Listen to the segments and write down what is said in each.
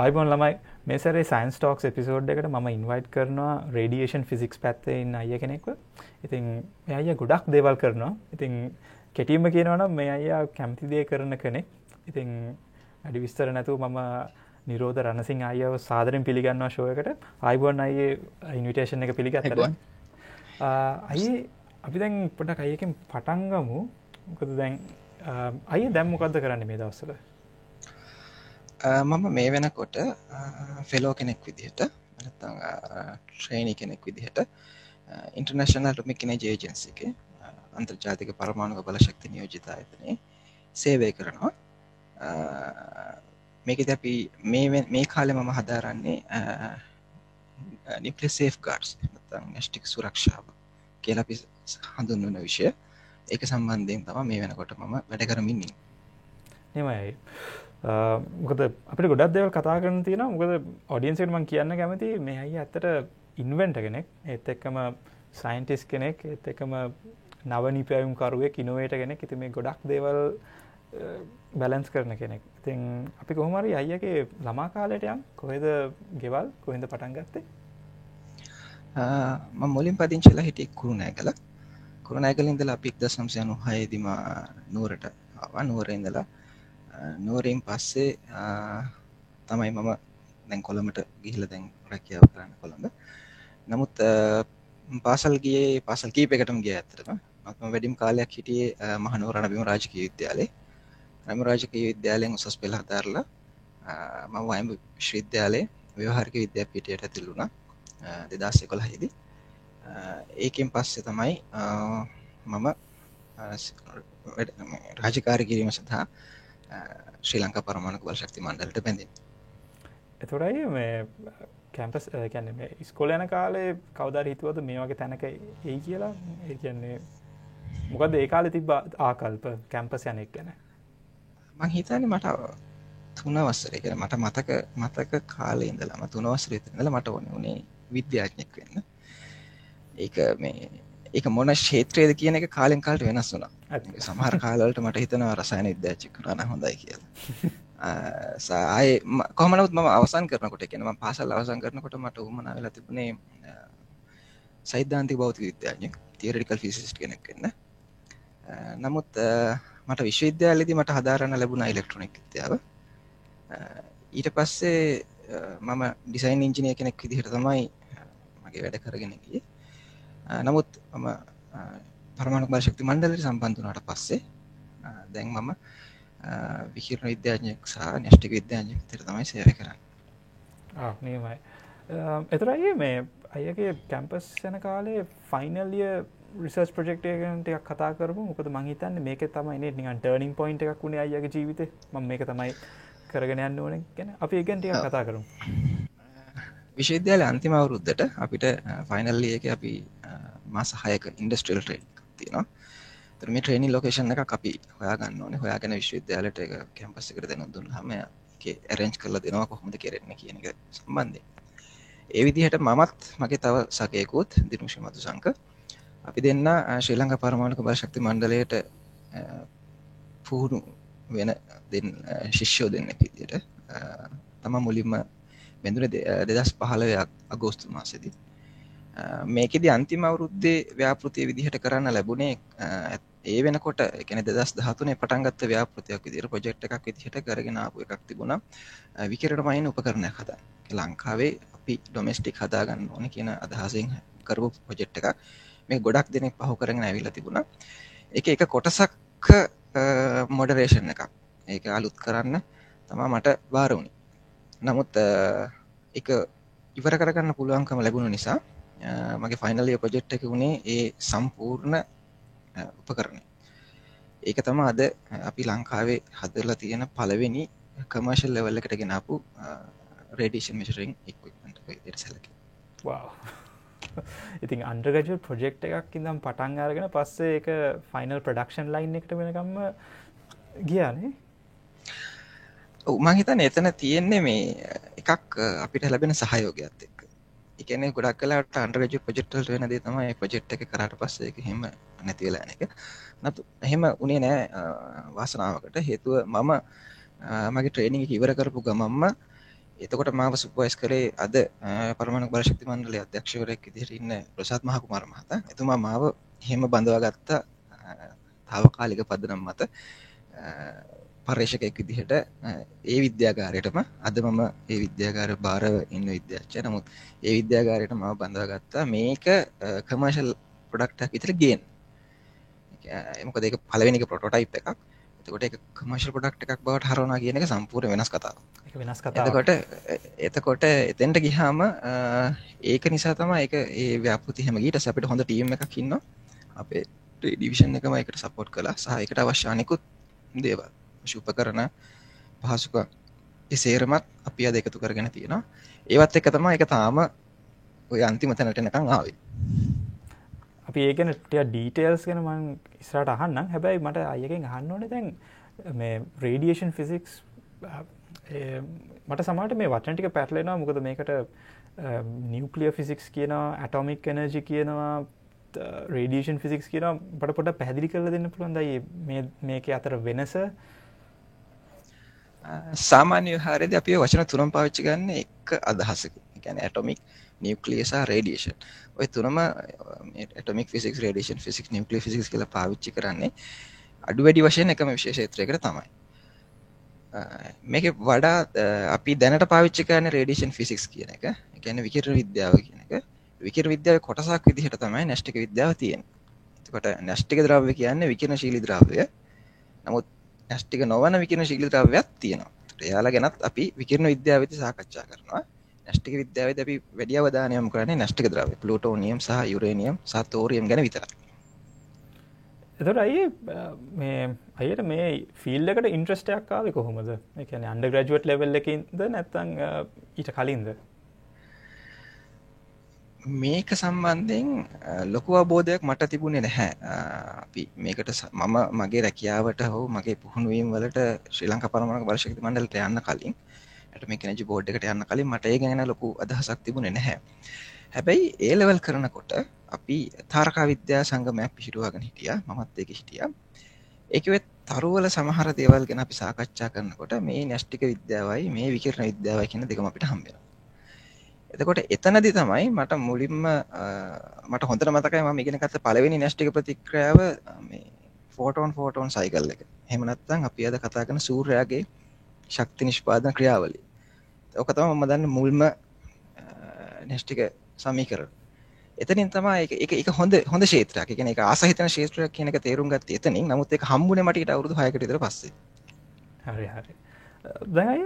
ආයිබෝන් ළමයි මේ සැරේ සයින්ස් ටෝක්ස් එපිසෝඩ් එකට මම ඉන්වයිට් කරනවා රේඩියේෂන් ෆිසික්ස් පැත්තේ ඉන්න අයියා කෙනෙක්ව. ඉතින් මේ අයියා ගොඩක් දේවල් කරනවා. ඉතින් කෙටියෙන්ම කියනවා නම් මේ අයියා කැමති දේ කරන කෙනෙක්. ඉතින් වැඩි විස්තර නැතුව මම නිරෝධ රණසිංහ අයියාව සාදරයෙන් පිළිගන්නවා ෂෝ එකට. ආයිබෝන් අයියේ ඉන්විටේෂන් එක පිළිගත්තා. අයියේ අපි දැන් පොඩ්ඩක් අයියකින් පටන් ගමු. මොකද දැන් අයියා දැන් මොකද්ද කරන්නේ මේ දවස්වල? මම මේ වෙනකොට ෆෙලෝ කෙනෙක් විදිහට නැත්නම් ට්‍රේනි කෙනෙක් විදිහට ඉන්ටර්නැෂනල් ඇටොමික් එනර්ජි ඒජන්සි එකේ අන්තර්ජාතික පරමාණු බලශක්ති නියෝජිත ආයතනයේ සේවය කරනවා. මේකදී අපි මේ කාලේ මම හදාරන්නේ නියුක්ලියර් සේෆ්ගාඩ්ස් නැත්නම් න්‍යෂ්ටික සුරක්ෂාව කියලා අපි හඳුන්වන විෂය. ඒක සම්බන්ධයෙන් තමයි මේ වෙනකොට මම වැඩ කරමින් ඉන්නේ. එහෙමයි. මොකද අපිට ගොඩක් දේවල් කතා කරන්න තියෙනවා. මොකද ඔඩියන්ස් එකට මම කියන්න කැමති මේ අයියා ඇත්තට ඉන්වෙන්ටර් කෙනෙක්. ඒත් එක්කම සයන්ටිස්ට් කෙනෙක්. ඒත් එක්කම නව නිපැයුම් කරුවෙක්, ඉනෝවේටර් කෙනෙක්. ඉතින් මේ ගොඩක් දේවල් බැලන්ස් කරන කෙනෙක්. ඉතින් අපි කොහොම හරි අයියාගේ ළමා කාලයට යම් කොහෙද ගෙවල් කොහෙන්ද පටන් ගත්තේ? මම මුලින් පදිංචි වෙලා හිටියේ කුරුණෑගල. කුරුණෑගල ඉඳලා අපි 1996 දී නුවරට ආවා. නුවරේ ඉඳලා නුවරින් පස්සේ තමයි මම දැන් කොළඹට ගිහිල්ලා දැන් රැකියාව කරන්න කොළඹ. නමුත් පාසල් කීපයකටම ගියා ඇත්තටම. මම වැඩිම කාලයක් හිටියේ මහනුවර රණබිම රාජකීය විද්‍යාලයේ. රණබිම රාජකීය විද්‍යාලයෙන් උසස් පෙළ හදාරලා මම වයඹ විශ්වවිද්‍යාලයේ ව්‍යවහාරික විද්‍යාපීඨයට ඇතුළු වුණා 2011 දී. ඒකෙන් පස්සේ තමයි මම රාජකාරී කිරීම සඳහා ශ්‍රී ලංකා පරමාණු බලශක්ති මණ්ඩලයට බැඳෙන්නේ. එතකොටයි මේ කැම්පස් කියන්නේ මේ ඉස්කෝලේ යන කාලේ කවුද හරි හිතුවද මේ වගේ තැනක එයි කියලා? ඒ කියන්නේ මොකද ඒ කාලේ තිබ්බ ආකල්ප කැම්පස් යන එක ගැන? මම හිතන්නේ මට 3 වසරේ කියලා මට මතක කාලේ ඉඳලම 3 වසරේ ඉඳලා මට ඕනේ උනේ විද්‍යාඥයෙක් වෙන්න. ඒක මොන ක්ෂේත්‍රයේද කියන එක කාලෙන් කාලට වෙනස් වුණා. සමහර කාලවලට මට හිතෙනවා රසායන විද්‍යාඥයෙක් වුණා නම් හොඳයි කියලා. ආයේ කොහොම නමුත් මම අවසන් කරනකොට කියන්නේ මම පාසල් අවසන් කරනකොට මට උවමනා වෙලා තිබුණේ සෛද්ධාන්තික භෞතික විද්‍යාඥයෙක්, තියරිටිකල් ෆිසිසිස්ට් කෙනෙක් වෙන්න. නමුත් මට විශ්වවිද්‍යාලයේදී මට හදාරන්න ලැබුණා ඉලෙක්ට්‍රොනික විද්‍යාව. ඊට පස්සේ මම ඩිසයින් ඉන්ජිනියර් කෙනෙක් විදිහට තමයි මගේ වැඩ කරගෙන ගියේ. නමුත් මම පරමාණු බලශක්ති මණ්ඩලයට සම්බන්ධ වුණාට පස්සේ දැන් මම විකිරණ විද්‍යාඥයෙක් සහ න්‍යෂ්ටික විද්‍යාඥයෙක් විදිහට තමයි සේවය කරන්නේ. නියමයි. එතරම් මේ අයියාගේ කැම්පස් යන කාලේ ෆයිනල් ඉයර් රිසර්ච් ප්‍රොජෙක්ට් එක ගැන ටිකක් කතා කරමු. මොකද මම හිතන්නේ මේකේ තමයි නේ නිකන් ටර්නින් පොයින්ට් එකක් වුණේ අයියාගේ ජීවිතේ. මම මේක තමයි කරගෙන යන්න ඕනේ ගැන අපි ඒක ගැන ටිකක් කතා කරමු. විශ්වවිද්‍යාලයේ අන්තිම අවුරුද්දට අපිට ෆයිනල් ඉයර් එකේ අපි මාස 6ක ඉන්ඩස්ට්‍රියල් ට්‍රේනින් එකක් තියෙනවා. ඒතර මේ ට්‍රේනින් ලොකේෂන් එකක් අපි හොයාගන්න ඕනේ. හොයාගෙන විශ්වවිද්‍යාලයට ඒක කැම්පස් එකට දෙන්න දුන්නාම ඒකේ ඇරේන්ජ් කරලා දෙනවා කොහොමද කරන්නේ කියන එක සම්බන්ධයෙන්. ඒ විදිහට මමත් මගේ තව සහකයෙකුත් දිනුෂි මදුසංක අපි දෙන්න ශ්‍රී ලංකා පරමාණු බලශක්ති මණ්ඩලයට පුහුණු වෙන ශිෂ්‍යයෝ දෙන්නෙක් විදිහට තමයි මුලින්ම බැඳුනේ 2015 අගෝස්තු මාසෙදී. මේකෙදි අන්තිම අවුරුද්දේ ව්‍යාපෘතිය විදිහට කරන්න ලැබුණේ ඒ වෙනකොට ඒ කියන්නේ 2013 පටන් ගත්ත ව්‍යාපෘතියක් විදිහට ප්‍රොජෙක්ට් එකක් විදිහට කරගෙන ආපු එකක් තිබුණා. විකිරණ මයින් උපකරණයක් හදන්න. ලංකාවේ අපි ඩොමෙස්ටික් හදා ගන්න ඕනේ කියන අදහසෙන් කරපු ප්‍රොජෙක්ට් එකක්. මේ ගොඩක් දෙනෙක් පහු කරගෙන ඇවිල්ලා තිබුණා. ඒක එක කොටසක් මොඩරේෂන් එකක්. ඒක අලුත් කරන්න තමයි මට බාර වුණේ. නමුත් ඒක ඉවර කරගන්න පුළුවන්කම ලැබුණ නිසා මගේ ෆයිනල් ඉයර් ප්‍රොජෙක්ට් එක උනේ ඒ සම්පූර්ණ උපකරණය. ඒක තමයි අද අපි ලංකාවේ හදලා තියෙන පළවෙනි කමර්ෂල් ලෙවල් එකට ගෙන ආපු රේඩියේෂන් මෙෂරින් ඉක්විප්මන්ට් එක විදිහට සැලකෙනවා. වව්. ඉතින් අන්ඩර්ග්‍රැජුවේට් ප්‍රොජෙක්ට් එකක් ඉඳන් පටන් අරගෙන පස්සේ ඒක ෆයිනල් ප්‍රොඩක්ෂන් ලයින් එකට වෙනකම්ම ගියානේ. ඔව් මම හිතන්නේ එතන තියෙන්නේ මේ එකක් අපිට ලැබෙන සහයෝගයත් එක්ක. ඒ කියන්නේ ගොඩක් වෙලාවට අන්ඩර්ග්‍රැජුවේට් ප්‍රොජෙක්ට් වලට වෙන දේ තමයි මේ ප්‍රොජෙක්ට් එක කරාට පස්සේ ඒක එහෙම නැති වෙලා යන එක. නැතු එහෙම උනේ නෑ වාසනාවකට. හේතුව මම මගේ ට්‍රේනින් එක ඉවර කරපු ගමන්ම එතකොට මාව සුපර්වයිස් කරේ අද පරමාණු බලශක්ති මණ්ඩලයේ අධ්‍යක්ෂකවරයෙක් විදිහට ඉන්න ප්‍රසාද් මහකුමාර මහතා. එතුමා මාව එහෙම බඳවාගත්ත තාවකාලික පදනම් මත පර්යේෂකයෙක් විදිහට ඒ විද්‍යාගාරයටම අද මම ඒ විද්‍යාගාරය භාරව ඉන්න විද්‍යාඥයා. නමුත් ඒ විද්‍යාගාරයට මාව බඳවාගත්තා මේක කමර්ෂල් ප්‍රොඩක්ට් එකක් විතර ගේන්න. මොකද ඒක පළවෙනි එක ප්‍රොටෝටයිප් එකක්. එතකොට ඒක කමර්ෂල් ප්‍රොඩක්ට් එකක් බවට හරවනවා කියන එක සම්පූර්ණ වෙනස් කතාවක්. ඒක වෙනස් කතාවක්. එතකොට එතෙන්ට ගියාම ඒක නිසා තමයි ඒක ඒ ව්‍යාපෘති හැම ගියට අපිට හොඳ ටීම් එකක් ඉන්නවා. අපේ ඩිවිෂන් එකම ඒකට සපෝට් කළා. සහ ඒකට අවශ්‍ය අනිකුත් දේවල් උපකරණ පහසුකම් ඒ සේරමත් අපි අද එකතු කරගෙන තියෙනවා. ඒවත් එක තමයි ඒක තාම ඔය අන්තිම තැනට එනකන් ආවේ. අපි ඒ ගැන ටිකක් ඩීටේල්ස් ගැන මම ඉස්සරහට අහන්නම්. හැබැයි මට අයියගෙන් අහන්න ඕනේ දැන් මේ රේඩියේෂන් ෆිසික්ස් මට සමහරට මේ වචන ටික පැටලෙනවා. මොකද මේකට නියුක්ලියර් ෆිසික්ස් කියනවා, ඇටොමික් එනර්ජි කියනවා, රේඩියේෂන් ෆිසික්ස් කියනවා. මට පොඩ්ඩක් පැහැදිලි කරලා දෙන්න පුළුවන්ද මේකේ අතර වෙනස? සාමාන්‍ය විහාරයේදී අපි වචන තුනක් පාවිච්චි ගන්න එක අදහසකින්. ඒ කියන්නේ ඇටොමික්, නියුක්ලියර් සහ රේඩියේෂන්. ඔය තුනම atomic physics, radiation physics, nuclear physics කියලා පාවිච්චි කරන්නේ අඩු වැඩි වශයෙන් එකම විෂය ක්ෂේත්‍රයකට තමයි. මේකේ වඩා අපි දැනට පාවිච්චි කරන්නේ රේඩියේෂන් ෆිසික්ස් කියන එක. ඒ කියන්නේ විකිරණ විද්‍යාව කියන එක. විකිරණ විද්‍යාවේ කොටසක් විදිහට තමයි න්‍යෂ්ටික විද්‍යාව තියෙන්නේ. එතකොට න්‍යෂ්ටික ද්‍රව්‍ය කියන්නේ විකිරණශීලී ද්‍රව්‍ය. නමුත් න්‍යෂ්ටික නොවන විකිරණශීලී ද්‍රව්‍යයක් තියෙනවා. එයාලා ගැනත් අපි විකිරණ විද්‍යාවේදී සාකච්ඡා කරනවා. න්‍යෂ්ටික විද්‍යාවේදී අපි වැඩි අවධානය යොමු කරන්නේ න්‍යෂ්ටික ද්‍රව්‍ය, ප්ලූටෝනියම් සහ යුරේනියම් සහ තෝරියම් ගැන විතරයි. එතකොට අයියට මේ ෆීල්ඩ් එකට ඉන්ට්‍රස්ට් එකක් ආවේ කොහොමද? ඒ කියන්නේ අන්ඩර් ග්‍රැජුවේට් ලෙවල් එකකින්ද නැත්නම් ඊට කලින්ද? මේක සම්බන්ධයෙන් ලොකු අවබෝධයක් මට තිබුණේ නැහැ. අපි මේකට මම මගේ රැකියාවට හෝ මගේ පුහුණු වීම වලට ශ්‍රී ලංකා පරමාණු බලශක්ති මණ්ඩලයට යන්න කලින් ඇටොමික් එනර්ජි බෝඩ් එකට යන්න කලින් මට ඒ ගැන ලොකු අදහසක් තිබුණේ නැහැ. හැබැයි ඒ ලෙවල් කරනකොට අපි තාරකා විද්‍යා සංගමයක් පිහිටුවාගෙන හිටියා. මමත් ඒකේ හිටියා. ඒකේ තරුවල සමහර දේවල් ගැන අපි සාකච්ඡා කරනකොට මේ න්‍යෂ්ටික විද්‍යාවයි මේ විකිරණ විද්‍යාවයි කියන දෙකම අපිට හම්බ වෙනවා. එතකොට එතනදී තමයි මට මුලින්ම මට හොඳට මතකයි මම ඉගෙන ගත්ත පළවෙනි න්‍යෂ්ටික ප්‍රතික්‍රියාව මේ ෆෝටෝන් සයිකල් එක. එහෙම නැත්නම් අපි අද කතා කරන සූර්යයාගේ ශක්ති නිෂ්පාදන ක්‍රියාවලිය. ඒක තමයි මම දන්නේ මුල්ම න්‍යෂ්ටික සමීකරණ. එතනින් තමයි ඒක හොඳ ක්ෂේත්‍රයක්. ඒ කියන්නේ ඒක ආසහිතන ක්ෂේත්‍රයක් කියන එක තේරුම් ගත්තේ එතනින්. නමුත් ඒක හම්බුනේ මට ඊට අවුරුදු 6කට විතර පස්සේ. හරි. දැන්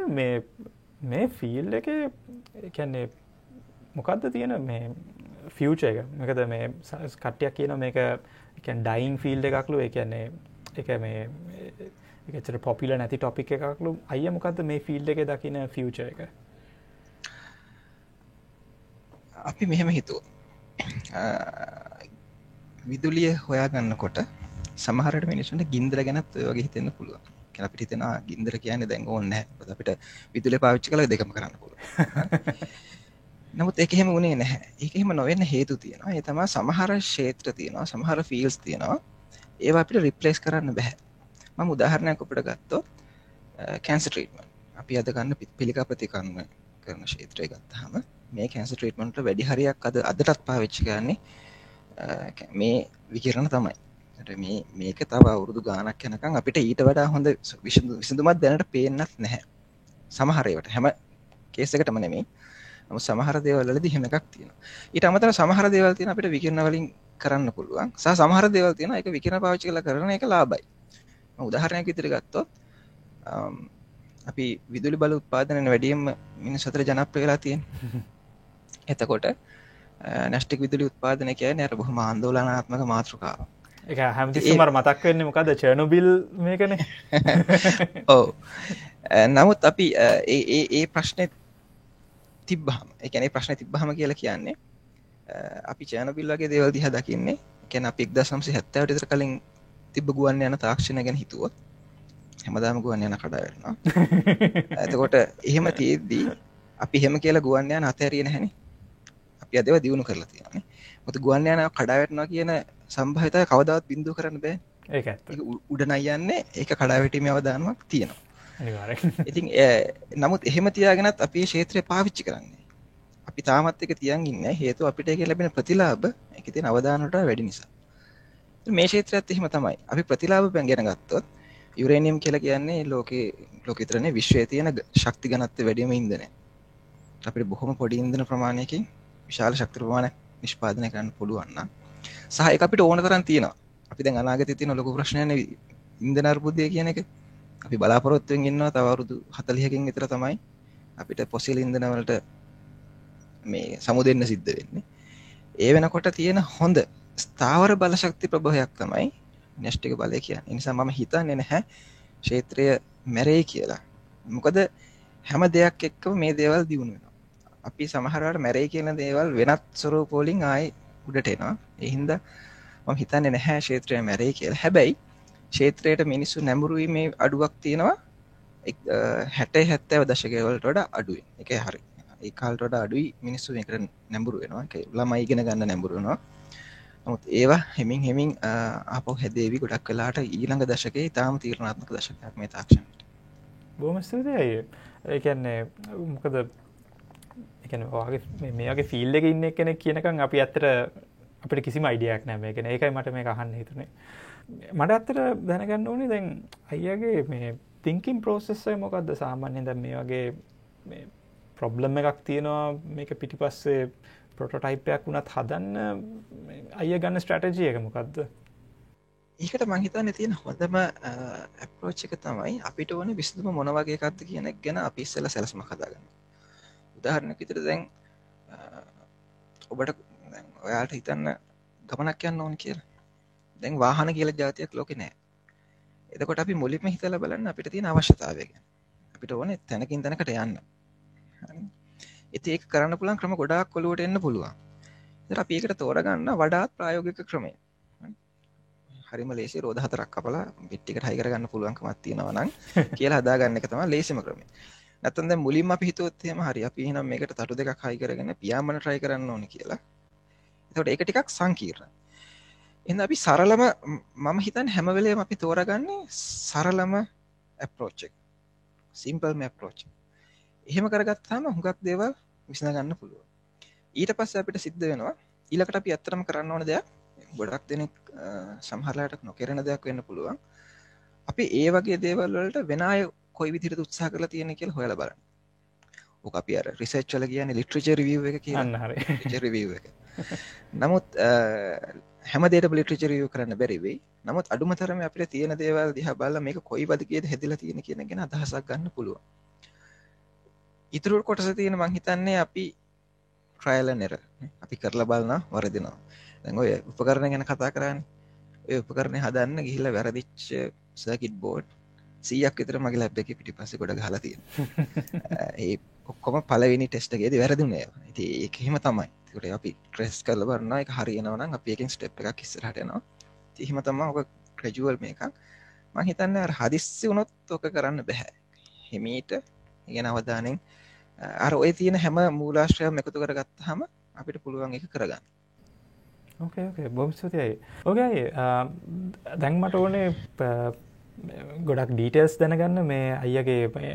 මේ ෆීල්ඩ් එකේ ඒ කියන්නේ මොකද්ද තියෙන මේ ෆියුචර් එක? මොකද මේ කට්ටියක් කියනවා මේක කියන්නේ ඩයින් ෆීල්ඩ් එකක්ලු. ඒ කියන්නේ ඒක මේ ඒක ඇත්තට පොපියුලර් නැති ටොපික් එකක්ලු. අයියා මොකද්ද මේ ෆීල්ඩ් එකේ දකින්න ෆියුචර් එක? අපි මෙහෙම හිතුවා. විදුලිය හොයාගන්නකොට සමහරට මිනිස්සුන්ට ගින්දර ගැනත් ඔය වගේ හිතෙන්න පුළුවන්. කියලා අපිට හිතෙනවා ගින්දර කියන්නේ දැන් ඕනේ නැහැ. මොකද අපිට විදුලිය පාවිච්චි කළා දෙකම කරන්න පුළුවන්. නමුත් ඒක එහෙම වුණේ නැහැ. ඒක එහෙම නොවෙන්න හේතු තියෙනවා. ඒ තමයි සමහර ක්ෂේත්‍ර තියෙනවා, සමහර ෆීල්ඩ්ස් තියෙනවා. ඒවා අපිට රිප්ලේස් කරන්න බෑ. මම උදාහරණයක් අපිට ගත්තොත් කැන්සර් ට්‍රීට්මන්ට්. අපි අද ගන්න පිළිකා ප්‍රතිකර්ම කරන ක්ෂේත්‍රය ගත්තාම මේ කැන්සර් ට්‍රීට්මන්ට් වල වැඩි හරියක් අදටත් පාවිච්චි කරන්නේ මේ විකිරණ තමයි. මේක තව අවුරුදු ගාණක් යනකම් අපිට ඊට වඩා හොඳ විසඳුමක් දැනට පේන්නත් නැහැ. සමහර ඒවාට හැම කේස් එකකටම නෙමෙයි. නමුත් සමහර දේවල් වලදී එහෙම එකක් තියෙනවා. ඊට අමතරව සමහර දේවල් තියෙනවා අපිට විකිරණ වලින් කරන්න පුළුවන්. සමහර දේවල් තියෙනවා ඒක විකිරණ පාවිච්චි කරලා කරන එක ලාභයි. මම උදාහරණයක් විදිහට ගත්තොත් අපි විදුලි බල උත්පාදනයේ වැඩිම මිනිස් අතර ජනප්‍රිය වෙලා තියෙනවා. එතකොට න්‍යෂ්ටික විදුලි උත්පාදනය කියන්නේ අර බොහොම ආందోලනාත්මක මාතෘකාවක්. ඒක හැමතිස්සෙම මතක් වෙන්නේ මොකද්ද? චර්නොබිල් මේකනේ. ඔව්. නමුත් අපි ඒ ප්‍රශ්නේ තිබ්බහම, ඒ කියන්නේ ප්‍රශ්නේ තිබ්බහම කියලා කියන්නේ අපි චර්නොබිල් වගේ දේවල් දිහා දකින්නේ. ඒ කියන්නේ අපි 1970 විතර කලින් තිබ්බ ගුවන් යාන තාක්ෂණය ගැන හිතුවොත් හැමදාම ගුවන් යාන කඩා වැටෙනවා. එතකොට එහෙම තියෙද්දි අපි එහෙම කියලා ගුවන් යාන අතහැරියේ නැහනේ. අපි අද ඒවා දිනු කරලා තියෙනවානේ. මොකද ගුවන් යාන කඩා වැටෙනවා කියන සම්භාවිතය කවදාවත් බින්දුව කරන්න බෑ. ඒක ඇත්ත. ඒක උඩ නයි යන්නේ ඒක කඩා වැටීමේ අවදානමක් තියෙනවා. අනිවාර්යෙන්. ඉතින් නමුත් එහෙම තියාගෙනත් අපි මේ ක්ෂේත්‍රය පාවිච්චි කරන්නේ. අපි තාමත් එක තියන් ඉන්නේ හේතුව අපිට ඒකේ ලැබෙන ප්‍රතිලාභ ඒකේ තියෙන අවදානයට වැඩි නිසා. මේ ක්ෂේත්‍රයත් එහෙම තමයි. අපි ප්‍රතිලාභ ගැන ගත්තොත් යුරේනියම් කියලා කියන්නේ ලෝකේ විතරනේ විශ්වයේ තියෙන ශක්ති ඝනත්වය වැඩිම ඉන්ධනය. අපිට බොහොම පොඩි ඉන්ධන ප්‍රමාණයකින් විශාල ශක්ති ප්‍රමාණයක් නිෂ්පාදනය කරන්න පුළුවන් නම් සහ ඒක අපිට ඕන තරම් තියෙනවා. අපි දැන් අනාගතයේ තියෙන ලොකු ප්‍රශ්නයනේ ඉන්ධන අර්බුදය කියන එක. අපි බලාපොරොත්තු වෙමින් ඉන්නවා තව අවුරුදු 40කින් විතර තමයි අපිට ෆොසිල් ඉන්ධන වලට මේ සමුදෙන්න සිද්ධ වෙන්නේ. ඒ වෙනකොට තියෙන හොඳ ස්ථාවර බල ශක්ති ප්‍රභවයක් තමයි න්‍යෂ්ටික බලය කියන්නේ. ඒ නිසා මම හිතන්නේ නැහැ ක්ෂේත්‍රය මැරෙයි කියලා. මොකද හැම දෙයක් එක්කම මේ දේවල් දියුණු වෙනවා. අපි සමහර වෙලාවට මැරෙයි කියන දේවල් වෙනත් ස්වරූප වලින් ආයේ උඩට එනවා. ඒ හින්දා මම හිතන්නේ නැහැ ක්ෂේත්‍රය මැරෙයි කියලා. හැබැයි ක්ෂේත්‍රයට මිනිස්සු නැඹුරු වීමේ අඩුවක් තියෙනවා 60 70 දශකයේ වලට වඩා අඩුයි. ඒකයි හරි. ඒ කාලට වඩා අඩුයි මිනිස්සු මේකට නැඹුරු වෙනවා. ඒක ළමයි ඉගෙන ගන්න නැඹුරු වෙනවා. නමුත් ඒවා හෙමින් ආපහු හැදේවි ගොඩක් වෙලාට ඊළඟ දශකයේ ඊටාම තීරණාත්මක දශකයක් මේ තාක්ෂණයට. බොහොම ස්තුතියි. ඒ කියන්නේ මොකද ඒ කියන්නේ ඔයාගේ මේ වගේ ෆීල්ඩ් එකේ ඉන්න කෙනෙක් කියනකම් අපි ඇත්තට අපිට කිසිම අයිඩියාවක් නැහැ මේක. ඒකයි මට මේක අහන්න හිතුනේ. මට ඇත්තට දැනගන්න ඕනේ දැන් අයියාගේ මේ thinking process එක මොකද්ද? සාමාන්‍යයෙන් දැන් මේ වගේ මේ ප්‍රොබ්ලම් එකක් තියෙනවා මේක පිටිපස්සේ ප්‍රොටෝටයිප් එකක් වුණත් හදන්න අයියා ගන්න ස්ට්‍රැටජි එක මොකද්ද? ඒකට මම හිතන්නේ තියෙන හොඳම අප්‍රෝච් එක තමයි අපිට ඕනේ විසඳුම මොන වගේ එකක්ද කියන එක ගැන අපි ඉස්සෙල්ලා සැලසුමක් හදාගන්න. උදාහරණයක් විදිහට දැන් ඔබට දැන් ඔයාලට හිතන්න ගමනක් යන්න ඕන කියලා. දැන් වාහන කියලා જાතියක් ලෝකේ නැහැ. එතකොට අපි මුලින්ම හිතලා බලන්න අපිට තියෙන අවශ්‍යතාවය ගැන. අපිට ඕනේ තැනකින් තැනකට යන්න. හරි. ඉතින් ඒක කරන්න පුළුවන් ක්‍රම ගොඩාක් ඔලුවට එන්න පුළුවන්. ඒතර අපි ඒකට තෝරගන්න වඩාත් ප්‍රායෝගික ක්‍රමය. හරිම ලේසි රෝද හතරක් කපලා බිට් එකට හයි කරගන්න පුළුවන්කමක් තියෙනවා නම් කියලා හදාගන්න එක තමයි ලේසිම ක්‍රමය. නැත්තම් දැන් මුලින්ම අපි හිතුවොත් එහෙම හරි අපි එහෙනම් මේකට තටු දෙකක් හයි කරගෙන පියාඹන try කරන්න ඕනේ කියලා. එතකොට ඒක ටිකක් සංකීර්ණයි. එහෙනම් අපි සරලම මම හිතන්නේ හැම වෙලේම අපි තෝරගන්නේ සරලම approach එක. simple approach. එහෙම කරගත්තාම හුඟක් දේවල් විසඳ ගන්න පුළුවන්. ඊට පස්සේ අපිට සිද්ධ වෙනවා ඊළඟට අපි ඇත්තටම කරන්න ඕන දෙයක් ගොඩක් දෙනෙක් සමහරලාට නොකරන දෙයක් වෙන්න පුළුවන්. අපි ඒ වගේ දේවල් වලට වෙන අය කොයි විදිහට උත්සාහ කරලා තියෙන කියලා හොයලා බලන්න. ඔක අපි අර රිසර්ච් වල කියන්නේ ලිටරචර් රිවිව් එක කියලා. අන්න හරි. ලිටරචර් රිවිව් එක. නමුත් හැම දෙයකම ලිටරචර් රිවිව් කරන්න බැරි වෙයි. නමුත් අඩුම තරමේ අපිට තියෙන දේවල් දිහා බලලා මේක කොයි වදිකේද හැදිලා තියෙන කියන ගැන අදහසක් ගන්න පුළුවන්. ඊටු කොටස තියෙන මං හිතන්නේ අපි ට්‍රයිල් ඇන්ඩ් එරර්. අපි කරලා බලනවා වරදිනවා. දැන් ඔය උපකරණ ගැන කතා කරන්නේ. ඔය උපකරණේ හදන්න ගිහිල්ලා වැරදිච්ච සර්කිට් බෝඩ් 100ක් විතර මගේ ලැබ් එකේ පිටිපස්සේ ගොඩ ගහලා තියෙනවා. ඒ ඔක්කොම පළවෙනි ටෙස්ට් එකේදී වැරදුනේ ඒවා. ඉතින් ඒක එහෙම තමයි. ඒකට අපි ට්‍රෙස් කරලා බලනවා ඒක හරියනවා නම් අපි එකෙන් ස්ටෙප් එකක් ඉස්සරහට යනවා. ඉතින් එහෙම තමයි ඔක ග්‍රැජුවල් මේකක්. මම හිතන්නේ අර හදිස්සි වුණොත් ඔක කරන්න බෑ. හිමීට ඉගෙන අවධානයෙන් අර ඔය තියෙන හැම මූලාශ්‍රයක්ම එකතු කරගත්තාම අපිට පුළුවන් ඒක කරගන්න. ඕකේ බොහොම ස්තුතියි. ඕකේ දැන් මට ඕනේ ගොඩක් ඩීටේල්ස් දැනගන්න මේ අයියාගේ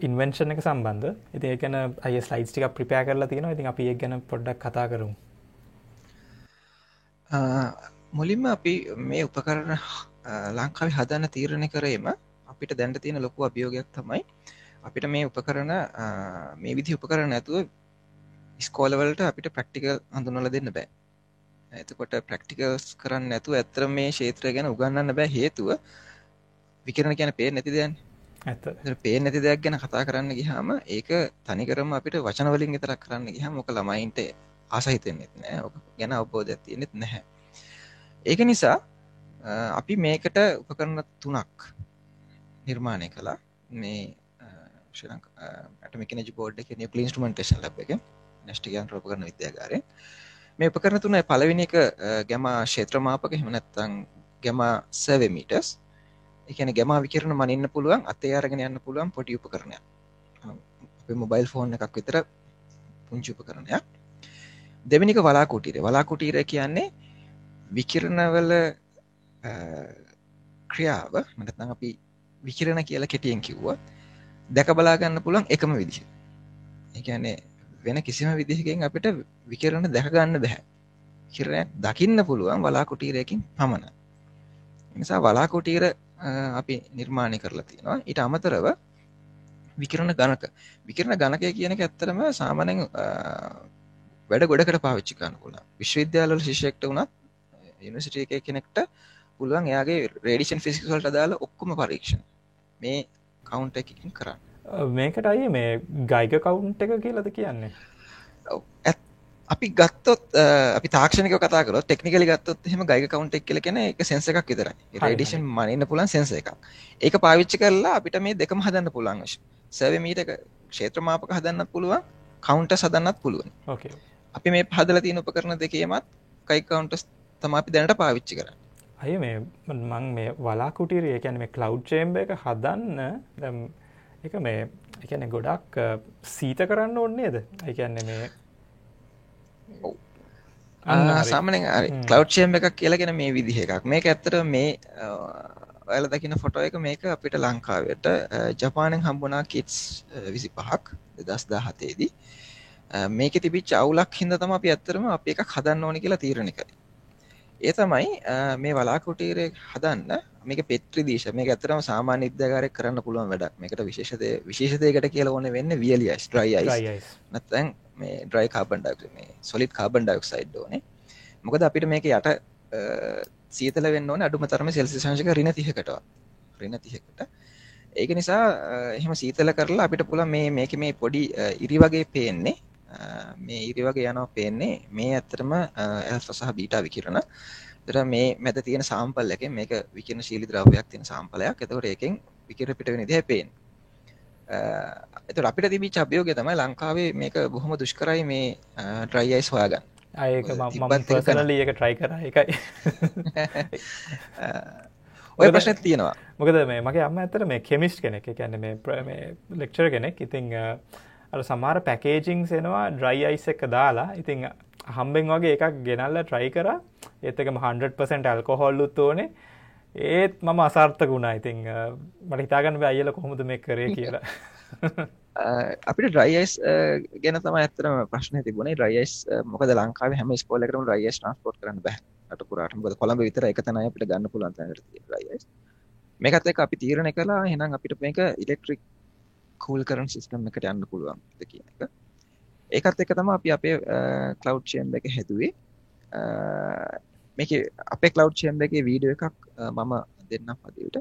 ඉන්වෙන්ෂන් එක සම්බන්ධ. ඉතින් ඒක ගැන අයියා ස්ලයිඩ්ස් ටිකක් ප්‍රිපෙයාර් කරලා තියෙනවා. ඉතින් අපි ඒක ගැන පොඩ්ඩක් කතා කරමු. මුලින්ම අපි මේ උපකරණ ලංකාවේ හදන්න තීරණය කරේම අපිට දැන් තියෙන ලොකු අභියෝගයක් තමයි අපිට මේ උපකරණ මේ විදිහ උපකරණ නැතුව ඉස්කෝලවලට අපිට ප්‍රැක්ටිකල් හඳුන්වලා දෙන්න බෑ. එතකොට ප්‍රැක්ටිකල්ස් කරන්න නැතුව ඇත්තට මේ ක්ෂේත්‍රය ගැන උගන්වන්න බෑ හේතුව විකිරණ කියන්නේ පේන්නේ නැති දෙයක්. ඇත්ත. ඒතර පේන්නේ නැති දෙයක් ගැන කතා කරන්න ගියාම ඒක තනිකරම අපිට වචන වලින් විතරක් කරන්න ගියාම ඔක ළමයින්ට ආසහිතෙන්නේ නැහැ. ඔක ගැන අවබෝධයක් තියෙන්නේ නැහැ. ඒක නිසා අපි මේකට උපකරණ 3ක් නිර්මාණය කළා. මේ ශ්‍රී ලංකා ඇටොමික් එනර්ජි බෝඩ් එකේ නියුක්ලියර් ඉන්ස්ට්‍රුමන්ටේෂන් ලැබ් එකේ න්‍යෂ්ටික යන්ත්‍ර උපකරණ විද්‍යාගාරයෙන් මේ උපකරණ තුනේ පළවෙනි එක ගැමා ක්ෂේත්‍ර මාපක එහෙම නැත්නම් ගැමා සර්වේ මීටර්ස්. ඒ කියන්නේ ගැමා විකිරණ මනින්න පුළුවන් අතේ අරගෙන යන්න පුළුවන් පොඩි උපකරණයක්. අපේ මොබයිල් ෆෝන් එකක් විතර පුංචි උපකරණයක්. දෙවෙනි එක වලාකුටීරය. වලාකුටීරය කියන්නේ විකිරණවල ක්‍රියාව නැත්නම් අපි විකිරණ කියලා කෙටියෙන් කිව්වොත් දැක බලා ගන්න පුළුවන් එකම විදිහ. ඒ කියන්නේ වෙන කිසිම විදිහකින් අපිට විකිරණ දැක ගන්න බෑ. විකිරණයක් දකින්න පුළුවන් වලාකුටීරයකින් පමණයි. ඒ නිසා වලාකුටීර අපි නිර්මාණය කරලා තියෙනවා. ඊට අමතරව විකිරණ ගණක. විකිරණ ගණකය කියන එක ඇත්තටම සාමාන්‍යයෙන් වැඩ ගොඩකට පාවිච්චි කරන්න පුළුවන්. විශ්වවිද්‍යාලවල ශිෂ්‍යයෙක්ට වුණත් යුනිවර්සිටි එකේ කෙනෙක්ට පුළුවන් එයාගේ රේඩියේෂන් ෆිසික්ස් වලට අදාළ ඔක්කොම පරීක්ෂණ මේ කවුන්ට් එකකින් කරන්න. මේකට අයියේ මේ ගයිග කවුන්ට් එක කියලාද කියන්නේ? අපි ගත්තොත් අපි තාක්ෂණිකව කතා කරොත් ටෙක්නිකලි ගත්තොත් එහෙම ගයිග කවුන්ට් එක කියලා කියන්නේ ඒක සෙන්සර් එකක් විතරයි. රේඩියේෂන් මනින්න පුළුවන් සෙන්සර් එකක්. ඒක පාවිච්චි කරලා අපිට මේ දෙකම හදන්න පුළුවන්. සර්වේ මීටර් ක්ෂේත්‍ර මාපක හදන්නත් පුළුවන්, කවුන්ටර්ස් හදන්නත් පුළුවන්. ඕකේ. අපි මේ හදලා තියෙන උපකරණ දෙකේමත් ගයිග කවුන්ටර්ස් තමයි අපි දැනට පාවිච්චි කරන්නේ. අයියේ මේ මම මේ වලාකුටීරය කියන්නේ මේ ක්ලවුඩ් චේම්බර් එක හදන්න දැන් ඒක මේ ඒ කියන්නේ ගොඩක් සීත කරන්න ඕනේ නේද? ඒ කියන්නේ මේ සාමාන්‍යයෙන් ක්ලවුඩ් චේම්බර් එකක් කියලා කියන මේ විදිහ එකක්. මේක ඇත්තට මේ ඔයාලා දකින්න ෆොටෝ එක මේක අපිට ලංකාවට ජපානයෙන් හම්බුණා කිට්ස් 25ක් 2017 දී. මේකේ තිබිච්ච අවුලක් හින්දා තමයි අපි ඇත්තටම අපි එකක් හදන්න ඕනේ කියලා තීරණය කළේ. ඒ තමයි මේ වලාකුටීරේ හදන්න මේක පෙට්‍රි දීශ මේක ඇත්තටම සාමාන්‍ය විද්‍යාගාරයක් කරන්න පුළුවන් වැඩක්. මේකට විශේෂතයකට කියලා ඕනේ වෙන්නේ වියලි අයිස්, ඩ්‍රයි අයිස්. නැත්නම් මේ ඩ්‍රයි කාබන් ඩයොක්සයිඩ් මේ සොලිඩ් කාබන් ඩයොක්සයිඩ් ඕනේ. මොකද අපිට මේක යට සීතල වෙන්න ඕනේ අඩුම තරමේ සෙල්සියස් අංශක -30කට. -30කට. ඒක නිසා එහෙම සීතල කරලා අපිට පුළුවන් මේකේ මේ පොඩි ඉරි වගේ පේන්නේ මේ ඉරි වගේ යනවා පේන්නේ මේ ඇත්තටම ඇල්ෆා සහ බීටා විකිරණ. ඒතර මේ මැද තියෙන සාම්පල් එකෙන් මේක විකිරණශීලී ද්‍රව්‍යයක් තියෙන සාම්පලයක්. එතකොට ඒකෙන් විකිරණ පිට වෙන විදිහයි පේන්නේ. එතකොට අපිට තිබිච්ච අභියෝගය තමයි ලංකාවේ මේක බොහොම දුෂ්කරයි මේ ඩ්‍රයි අයිස් හොයාගන්න. ඒක මම පර්සනලි ඒක try කරා ඒකයි. ඔය ප්‍රශ්නෙත් තියෙනවා. මොකද මේ මගේ අම්මා ඇත්තට මේ කෙමිස්ට් කෙනෙක්. ඒ කියන්නේ මේ ලෙක්චරර් කෙනෙක්. ඉතින් අර සමහර පැකේජින්ග්ස් එනවා ඩ්‍රයි අයිස් එක දාලා. ඉතින් හම්බෙන් වගේ එකක් ගෙනල්ලා try කරා. ඒත් එකම 100% ඇල්කොහොල් උත් ඕනේ. ඒත් මම අසාර්ථක වුණා. ඉතින් මට හිතාගන්න බෑ අයියලා කොහොමද මේක කරේ කියලා. අපිට ඩ්‍රයි අයිස් ගැන තමයි ඇත්තටම ප්‍රශ්නේ තිබුණේ. ඩ්‍රයි අයිස් මොකද ලංකාවේ හැම ඉස්කෝලේකටම ඩ්‍රයි අයිස් ට්‍රාන්ස්පෝර්ට් කරන්න බෑ. රට පුරාට. මොකද කොළඹ විතර එක තැනයි අපිට ගන්න පුළුවන් තැනකට තියෙන ඩ්‍රයි අයිස්. මේකත් එක්ක අපි තීරණය කළා එහෙනම් අපිට මේක ඉලෙක්ට්‍රික් කූල් කරන සිස්ටම් එකට යන්න පුළුවන් කියන එක. ඒකත් එක්ක තමයි අපි අපේ ක්ලවුඩ් චේම්බර් එක හැදුවේ. මේකේ අපේ ක්ලවුඩ් චේම්බර් එකේ වීඩියෝ එකක් මම දෙන්නම් පදියට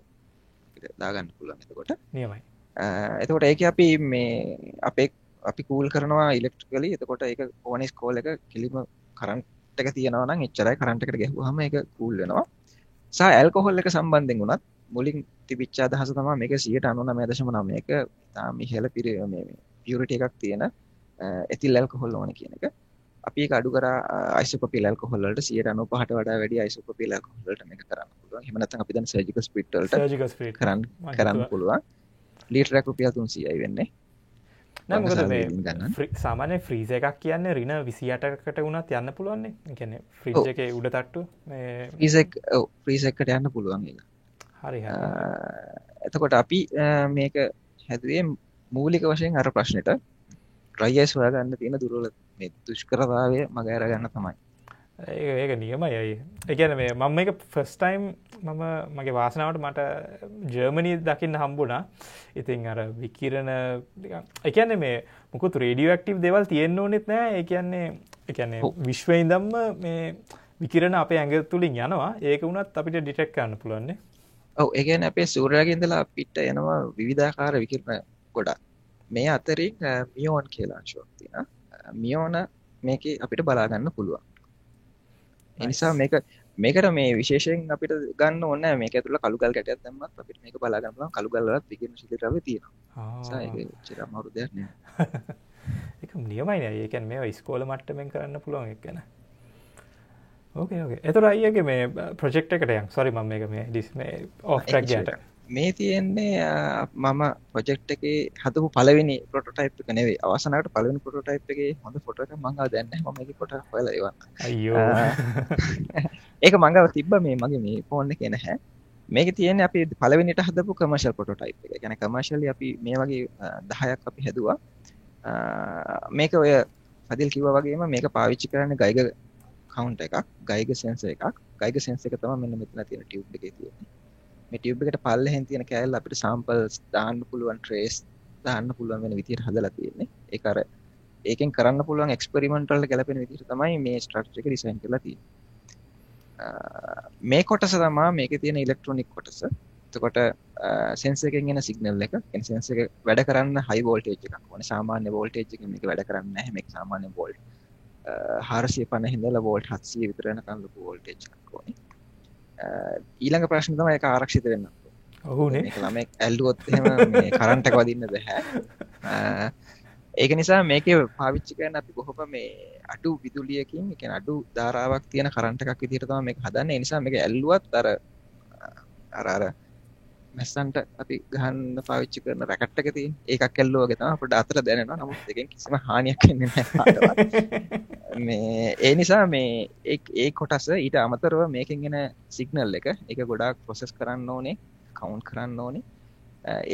දාගන්න පුළුවන් එතකොට. නියමයි. එතකොට ඒකේ අපි මේ අපි කූල් කරනවා ඉලෙක්ට්‍රිකලි. එතකොට ඒක ඕනිස් කෝල් එක කිලිම කරන්ට් එක තියනවා නම් එච්චරයි කරන්ට් එකට ගැහුවාම ඒක කූල් වෙනවා. සහ ඇල්කොහොල් එක සම්බන්ධයෙන් උනත් මුලින් තිබිච්ච අදහස තමයි මේක 99.9ක තාම ඉහළ පියුරිටි එකක් තියෙන එතිල් ඇල්කොහොල් ඕන කියන එක. අපි ඒක අඩු කරා අයිසෝප්‍රොපිල් ඇල්කොහොල් වලට 95ට වඩා වැඩි අයිසෝප්‍රොපිල් ඇල්කොහොල් වලට මේක කරන්න පුළුවන්. එහෙම නැත්නම් අපි දැන් සර්ජිකල් ස්ප්‍රිට් වලට කරන්න පුළුවන්. ලීටරයක් රුපියල් 300යි වෙන්නේ. නෑ මොකද මේ සාමාන්‍ය ෆ්‍රීස් එකක් කියන්නේ ඍණ 28කට වුණත් යන්න පුළුවන් නේ. ඒ කියන්නේ ෆ්‍රිජ් එකේ උඩ තට්ටු මේ ෆ්‍රීස් එකකට යන්න පුළුවන් ඒක. හරි හරි. එතකොට අපි මේක හැදුවේ මූලික වශයෙන් අර ප්‍රශ්නෙට ඩ්‍රයි අයිස් හොයාගන්න තියෙන මේ දුෂ්කරතාවය මග අරගන්න තමයි. ඒක නියමයි අය. ඒ කියන්නේ මේ මම මේක ෆස්ට් ටයිම් මගේ වාසනාවට මට ජර්මනි දකින්න හම්බුණා. ඉතින් අර විකිරණ ඒ කියන්නේ මේ මොකද රේඩියෝ ඇක්ටිව් දේවල් තියෙන්න ඕනෙත් නෑ. ඒ කියන්නේ විශ්වයේ ඉඳන්ම මේ විකිරණ අපේ ඇඟ තුලින් යනවා. ඒක වුණත් අපිට ඩිටෙක්ට් කරන්න පුළුවන් නේ. ඔව් ඒ කියන්නේ අපේ සූර්යයාගේ ඉඳලා අපිට එනවා විවිධාකාර විකිරණ ගොඩක්. මේ අතරින් මියෝන් කියලා අංශයක් තියෙනවා. මියෝන මේකේ අපිට බලා ගන්න පුළුවන්. ඒ නිසා මේකට මේ විශේෂයෙන් අපිට ගන්න ඕනේ නැහැ. මේක ඇතුළේ කළු ගල් කැටයක් දැම්මත් අපිට මේක බලා ගන්න පුළුවන්. කළු ගල් වලත් විකිරණශීලී ද්‍රව්‍ය තියෙනවා. ඒක චිර අමාරු දෙයක් නෙවෙයි. ඒක නියමයි නේ. ඒ කියන්නේ මේවා ඉස්කෝල මට්ටමින් කරන්න පුළුවන් එක ගැන. ඕකේ. එතකොට අයියාගේ මේ ප්‍රොජෙක්ට් එකට යන්. සෝරි මම මේ ඔෆ් ට්‍රැක් ගියට. මේ තියෙන්නේ මම ප්‍රොජෙක්ට් එකේ හදපු පළවෙනි ප්‍රොටෝටයිප් එක නෙවෙයි. අවසානකට පළවෙනි ප්‍රොටෝටයිප් එකේ හොඳ ෆොටෝ එකක් මම ගාව දැන් නැහැ. මම මේකේ ෆොටෝ හොයලා එවන්න. අයියෝ. ඒක මම ගාව තිබ්බ මේ මගේ මේ ෆෝන් එකේ නැහැ. මේක තියෙන්නේ අපි පළවෙනිට හදපු කමර්ෂල් ප්‍රොටෝටයිප් එක. ඒ කියන්නේ කමර්ෂලි අපි මේ වගේ 10ක් අපි හැදුවා. මේක ඔය ෆදිල් කිව්වා වගේම මේක පාවිච්චි කරන්නේ ගයිග කවුන්ට් එකක්, ගයිග සෙන්සර් එකක්. ගයිග සෙන්සර් එක තමයි මෙන්න මෙතන තියෙන ටියුබ් එකේ තියෙන්නේ. මේ ටියුබ් එකට පල්ලෙහෙන් තියෙන කෑල්ල අපිට සාම්පල්ස් දාන්න පුළුවන්, ට්‍රේස් දාන්න පුළුවන් වෙන විදිහට හදලා තියෙන්නේ. ඒක අර ඒකෙන් කරන්න පුළුවන් එක්ස්පෙරිමන්ට් වලට ගැලපෙන විදිහට තමයි මේ ස්ට්‍රක්චර් එක ඩිසයින් කරලා තියෙන්නේ. මේ කොටස තමයි මේකේ තියෙන ඉලෙක්ට්‍රොනික කොටස. එතකොට සෙන්සර් එකෙන් එන සිග්නල් එක, يعني සෙන්සර් එක වැඩ කරන්න හයි වෝල්ටේජ් එකක් ඕනේ. සාමාන්‍ය වෝල්ටේජ් එකකින් මේක වැඩ කරන්නේ නැහැ. මේක සාමාන්‍ය වෝල්ට් 450 ඉඳලා වෝල්ට් 700 විතර වෙනකන් ලොකු වෝල්ටේජ් එකක් ඕනේ. ඊළඟ ප්‍රශ්නේ තමයි ඒක ආරක්ෂිත වෙන්න. ඔව්නේ. මේක ළමයි ඇල්ලුවොත් එහෙම මේ කරන්ට් එක වදින්න බෑ. ඒක නිසා මේකේ පාවිච්චි කරන අපි කොහොම මේ අඩු විදුලියකින්, ඒ කියන්නේ අඩු ධාරාවක් තියෙන කරන්ට් එකක් විදිහට තමයි මේක හදන්නේ. ඒ නිසා මේක ඇල්ලුවත් අර මැස්සන්ට අපි ගහන්න පාවිච්චි කරන රැකට් එක තියෙන. ඒකක් ඇල්ලුවා වගේ තමයි අපිට අතට දැනෙනවා. නමුත් ඒකෙන් කිසිම හානියක් වෙන්නේ නැහැ කාටවත්. මේ ඒ නිසා මේ ඒ කොටස ඊට අමතරව මේකෙන් එන සිග්නල් එක ඒක ගොඩාක් ප්‍රොසෙස් කරන්න ඕනේ, කවුන්ට් කරන්න ඕනේ.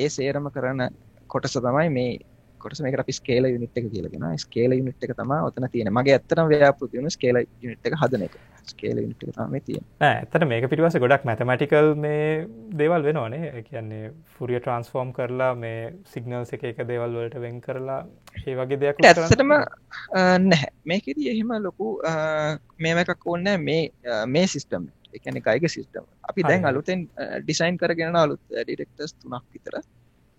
ඒ සේරම කරන කොටස තමයි මේ කොටස. මේකට අපි ස්කේලර් යුනිට් එක කියලා කියනවා. ස්කේලර් යුනිට් එක තමයි ඔතන තියෙන්නේ. මගේ ඇත්තටම ව්‍යාපෘති වෙන ස්කේලර් යුනිට් එක හදන එක. ස්කේලර් යුනිට් එක තමයි තියෙන්නේ. නෑ ඇත්තට මේක පිටිපස්සේ ගොඩක් මැතමැටිකල් මේ දේවල් වෙනවනේ. ඒ කියන්නේ ෆුරියර් ට්‍රාන්ස්ෆෝම් කරලා මේ සිග්නල්ස් එක දේවල් වලට වෙන් කරලා ඒ වගේ දෙයක් කරන්න. ඇත්තටම නැහැ. මේකෙදි එහෙම ලොකු මේව එකක් ඕනේ නැහැ මේ සිස්ටම් එක. ඒ කියන්නේ ගයිග සිස්ටම්. අපි දැන් අලුතෙන් ඩිසයින් කරගෙන යන අලුත් ඩිටෙක්ටර්ස් 3ක් විතර.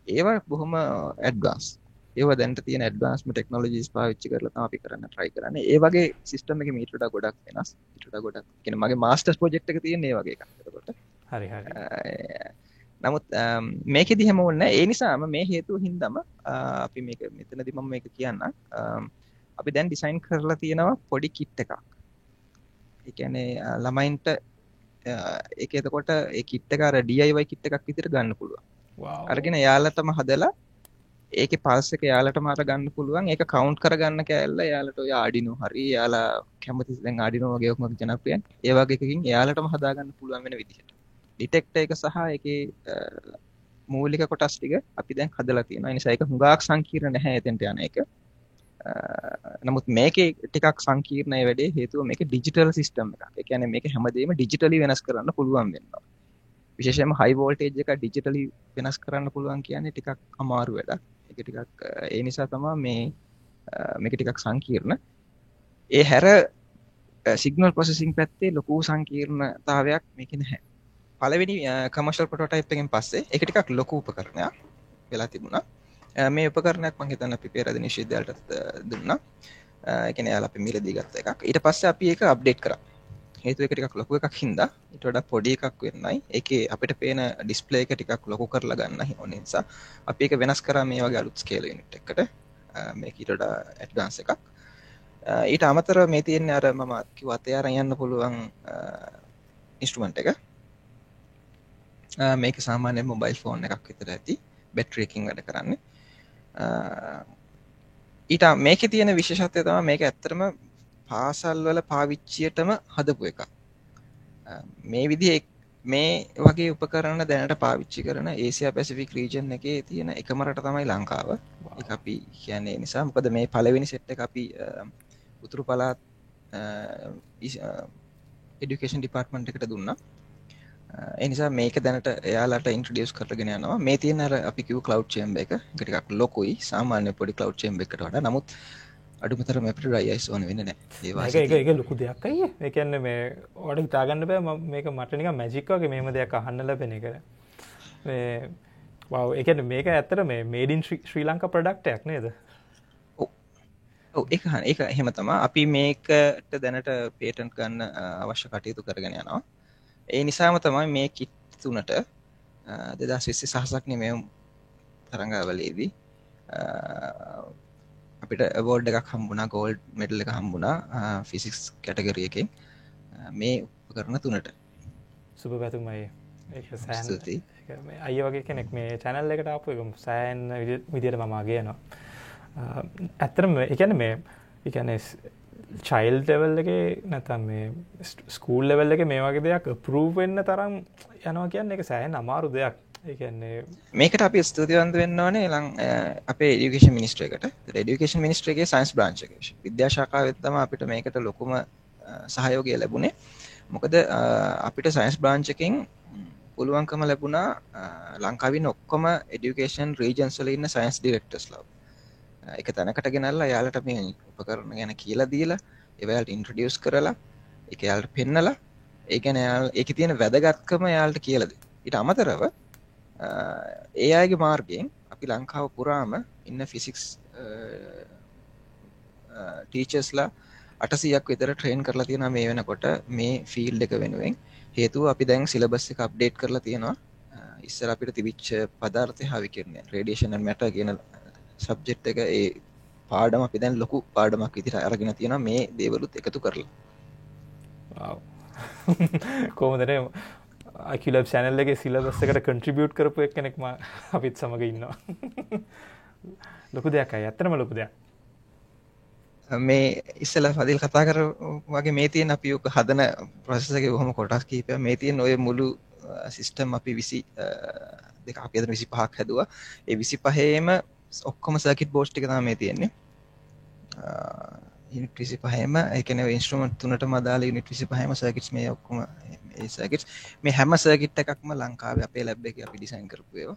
ඒවා බොහොම ඇඩ්වාන්ස්. ඒවා දැන්ට තියෙන ඇඩ්වාන්ස්ම ටෙක්නොලොජිස් පාවිච්චි කරලා තමයි අපි කරන්න try කරන්නේ. ඒ වගේ සිස්ටම් එකේ මීට වඩා ගොඩක් වෙනස්. ඊට වඩා ගොඩක් කියන්නේ මගේ මාස්ටර්ස් ප්‍රොජෙක්ට් එක තියෙන්නේ ඒ වගේ එකක්. එතකොට හරි හරි. නමුත් මේකෙදි හැම ඕනේ. ඒ නිසාම මේ හේතුව හින්දාම අපි මේක මෙතනදී මම මේක කියන්නම්. අපි දැන් ඩිසයින් කරලා තියෙනවා පොඩි කිට් එකක්. ඒ කියන්නේ ළමයින්ට ඒක එතකොට ඒ කිට් එක අර DIY කිට් එකක් විදිහට ගන්න පුළුවන්. අරගෙන යාලටම හදලා ඒකේ පල්ස් එක යාලටම අර ගන්න පුළුවන්. ඒක කවුන්ට් කරගන්න කෑල්ල යාලට ඔය ආඩිනෝ හරි යාලා කැමති දැන් ආඩිනෝ වගේ ඔක්කොම ජනප්‍රියයි. ඒ වගේ එකකින් යාලටම හදාගන්න පුළුවන් වෙන විදිහට. ඩිටෙක්ටර් එක සහ ඒකේ මූලික කොටස් ටික අපි දැන් හදලා තියෙනවා. ඒ නිසා ඒක හුඟක් සංකීර්ණ නැහැ එතෙන්ට යන එක. නමුත් මේකේ ටිකක් සංකීර්ණයි වැඩේ. හේතුව මේක ඩිජිටල් සිස්ටම් එකක්. ඒ කියන්නේ මේක හැමදේම ඩිජිටලි වෙනස් කරන්න පුළුවන් වෙනවා. විශේෂයෙන්ම හයි වෝල්ටේජ් එක ඩිජිටලි වෙනස් කරන්න පුළුවන් කියන්නේ ටිකක් අමාරු වැඩක්. ඒක ටිකක් ඒ නිසා තමයි මේක ටිකක් සංකීර්ණ. ඒ හැර සිග්නල් ප්‍රොසෙසිං පැත්තේ ලොකු සංකීර්ණතාවයක් මේක නැහැ. පළවෙනි කමර්ෂල් ප්‍රොටෝටයිප් එකෙන් පස්සේ ඒක ටිකක් ලොකු උපකරණයක් වෙලා තිබුණා. මේ උපකරණයක් මම හිතන්නේ අපි පෙරදින විශ්වවිද්‍යාලයට දුන්නා. ඒ කියන්නේ යාලා අපි මිලදී ගත්ත එකක්. ඊට පස්සේ අපි ඒක අප්ඩේට් කරා. හේතුව ඒක ටිකක් ලොකු එකක් හින්දා ඊට වඩා පොඩි එකක් වෙන්නයි. ඒකේ අපිට පේන ඩිස්ප්ලේ එක ටිකක් ලොකු කරලා ගන්න ඕන නිසා අපි ඒක වෙනස් කරා මේ වගේ අලුත් ස්කේල් යුනිට් එකකට. මේක ඊට වඩා ඇඩ්වාන්ස් එකක්. ඊට අමතරව මේ තියෙන අර මම කිව්වා අතේ අරන් යන්න පුළුවන් ඉන්ස්ට්‍රුමන්ට් එක. මේක සාමාන්‍ය මොබයිල් ෆෝන් එකක් විතර ඇති. බැටරි එකකින් වැඩ කරන්නේ. ඊට මේකේ තියෙන විශේෂත්වය තමයි මේක ඇත්තටම පාසල් වල පාවිච්චියටම හදපු එකක්. මේ විදිහේ මේ වගේ උපකරණ දැනට පාවිච්චි කරන ඒසියා පැසිෆික් රීජන් එකේ තියෙන එකම රට තමයි ලංකාව. ඒක අපි කියන්නේ නිසා මොකද මේ පළවෙනි සෙට් එක අපි උතුරු පළාත් এডুকেෂන් ඩිපාර්ට්මන්ට් එකට දුන්නා. ඒ නිසා මේක දැනට එයාලට ඉන්ට්‍රොඩියුස් කරගෙන යනවා. මේ තියෙන අර අපි කිව්ව ක්ලවුඩ් චේම්බර් එක ටිකක් ලොකුයි සාමාන්‍ය පොඩි ක්ලවුඩ් චේම්බර් එකකට වඩා. නමුත් අඩුමතරම අපිට ඩ්‍රයි අයිස් ඕන වෙන්නේ නැහැ. ඒක ලොකු දෙයක් අයියේ. ඒ කියන්නේ මේ ඔයාලට හිතාගන්න බෑ මේක මට නිකන් මැජික් වගේ මෙහෙම දෙයක් අහන්න ලැබෙන එක. මේ වව් ඒ කියන්නේ මේක ඇත්තට මේ මේඩ් ඉන් ශ්‍රී ලංකා ප්‍රොඩක්ට් එකක් නේද? ඔව් ඒක එහෙම තමයි. අපි මේකට දැනට පේටන්ට් ගන්න අවශ්‍ය කටයුතු කරගෙන යනවා. ඒ නිසාම තමයි මේ කිට් තුනට 2020 සහසක් නෙමෙයි තරඟවලදී අපිට අවෝඩ් එකක් හම්බුණා, ගෝල්ඩ් මෙඩල් එක හම්බුණා ෆිසික්ස් කැටගරි එකෙන් මේ උපකරණ තුනට. සුබ පැතුම් අයියේ. ඒක සෑන් අයිය වගේ කෙනෙක් මේ channel එකට ආපු එක සෑන් විදියට මම අගයනවා. ඇත්තටම ඒ කියන්නේ චයිල් ලෙවල් එකේ නැත්නම් මේ ස්කූල් ලෙවල් එකේ මේ වගේ දෙයක් අප්‍රූව් වෙන්න තරම් යනවා කියන්නේ ඒක සෑහෙන අමාරු දෙයක්. ඒ කියන්නේ මේකට අපි ස්තුතිවන්ත වෙන්න ඕනේ අපේ එඩියුකේෂන් මිනිස්ට්‍රි එකට. එඩියුකේෂන් මිනිස්ට්‍රි එකේ සයන්ස් බ්‍රාන්ච් එකේ විද්‍යා ශාඛාවෙත් තමයි අපිට මේකට ලොකුම සහයෝගය ලැබුණේ. මොකද අපිට සයන්ස් බ්‍රාන්ච් එකෙන් පුළුවන්කම ලැබුණා ලංකාවේ ඉන්න ඔක්කොම එඩියුකේෂන් රීජන්ස් වල ඉන්න සයන්ස් ඩිරෙක්ටර්ස්ලා එක තැනකට ගෙනල්ලා එයාලට මේ උපකරණ ගැන කියලා දීලා ඒවලට ඉන්ට්‍රොඩියුස් කරලා ඒක එයාලට පෙන්නලා ඒ කියන්නේ ඒකේ තියෙන වැදගත්කම එයාලට කියලා දෙන්න. ඊට අමතරව ඒ අයගේ මාර්ගයෙන් අපි ලංකාව පුරාම ඉන්න ෆිසික්ස් ටීචර්ස්ලා 800ක් විතර ට්‍රේන් කරලා තියෙනවා මේ වෙනකොට මේ ෆීල්ඩ් එක වෙනුවෙන්. හේතුව අපි දැන් සිලබස් එක අප්ඩේට් කරලා තියෙනවා. ඉස්සර අපිට තිබිච්ච පදාර්ථය හා විකිරණය රේඩියේෂන් ඇන්ඩ් මැටර් කියන සබ්ජෙක්ට් එක ඒ පාඩම අපි දැන් ලොකු පාඩමක් විදිහට අරගෙන තියෙනවා මේ දේවලුත් එකතු කරලා. wow කොහොමද අකිලබ් channel එකේ සිලබස් එකට contribute කරපු එක්කෙනෙක් අපිත් සමග ඉන්නවා. ලොකු දෙයක් අය ඇත්තටම ලොකු දෙයක්. මේ ඉස්සෙල්ලා ෆදිල් කතා කර වගේ මේ තියෙන අපි ඔක හදන process එකේ බොහොම කොටස් කීපයක් මේ තියෙන ඔය මුළු සිස්ටම් අපි 22 අපි අද 25ක් හැදුවා. ඒ 25ේම ඔක්කොම සර්කිට් බෝඩ්ස් ටික තමයි මේ තියෙන්නේ. යුනිට් 25ේම ඒ කියන්නේ ඉන්ස්ට්‍රුමන්ට් තුනටම අදාළ යුනිට් 25ේම සර්කිට්ස් මේ ඔක්කොම මේ සර්කිට්ස් මේ හැම සර්කිට් එකක්ම ලංකාවේ අපේ ලැබ් එකේ අපි ඩිසයින් කරපු ඒවා.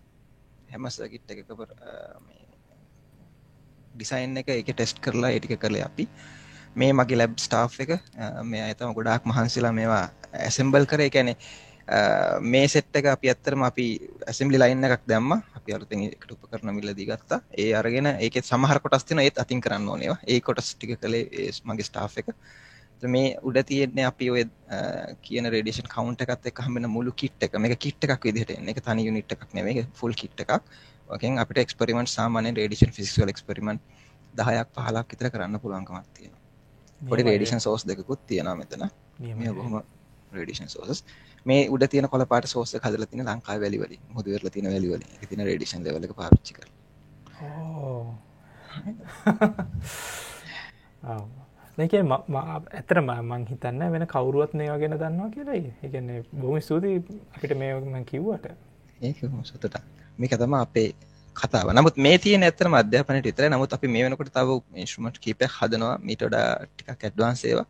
හැම සර්කිට් එකකම මේ ඩිසයින් එක ඒකේ ටෙස්ට් කරලා ඒ ටික කරලා අපි මේ මගේ ලැබ් ස්ටාෆ් එක මේ අය තමයි ගොඩාක් මහන්සිලා මේවා ඇසෙම්බල් කරේ. ඒ කියන්නේ මේ සෙට් එක අපි ඇත්තටම අපි ඇසෙම්බලි ලයින් එකක් දැම්මා. අපි අලුතෙන් ඒකට උපකරණ මිලදී ගත්තා. ඒ අරගෙන ඒකේ සමහර කොටස් තියෙනවා ඒත් අතින් කරන්න ඕනේ ඒවා. ඒ කොටස් ටික කළේ මගේ ස්ටාෆ් එක. මේ උඩ තියෙන්නේ අපි ඔය කියන රේඩියේෂන් කවුන්ට් එකත් එක්ක හම්බෙන මුළු කිට් එක. මේක කිට් එකක් විදිහට එන්නේ. ඒක තනි යුනිට් එකක් නෙමෙයි. ඒක ෆුල් කිට් එකක්. ඔකෙන් අපිට එක්ස්පෙරිමන්ට් සාමාන්‍යයෙන් රේඩියේෂන් ෆිසික්ස් වල එක්ස්පෙරිමන්ට් 10ක් 15ක් විතර කරන්න පුළුවන්කමක් තියෙනවා. පොඩි රේඩියේෂන් සෝස් දෙකකුත් තියෙනවා මෙතන. මේ බොහොම රේඩියේෂන් සෝසස්. මේ උඩ තියෙන කොළ පාට සෝස් එක හදලා තියෙන ලංකාවේ වැලි වලින්. මොහොත වෙරලා තියෙන වැලි වලින්. ඒක තියෙන රේඩියේෂන් ලෙවල් එක පාවිච්චි කරලා. ඕ. ආ. මේකේ ඇත්තටම මම හිතන්නේ වෙන කවුරුවත් මේවා ගැන දන්නවා කියලා. ඒ කියන්නේ බොහොම ස්තුතියි අපිට මේ මම කිව්වට. ඒක සතුටක්. මේක තමයි අපේ කතාව. නමුත් මේ තියෙන ඇත්තටම අධ්‍යාපනයේ විතරයි. නමුත් අපි මේ වෙනකොට තව ඉන්ස්ට්‍රුමන්ට් කීපයක් හදනවා. මීට වඩා ටිකක් ඇඩ්වාන්ස් ඒවා.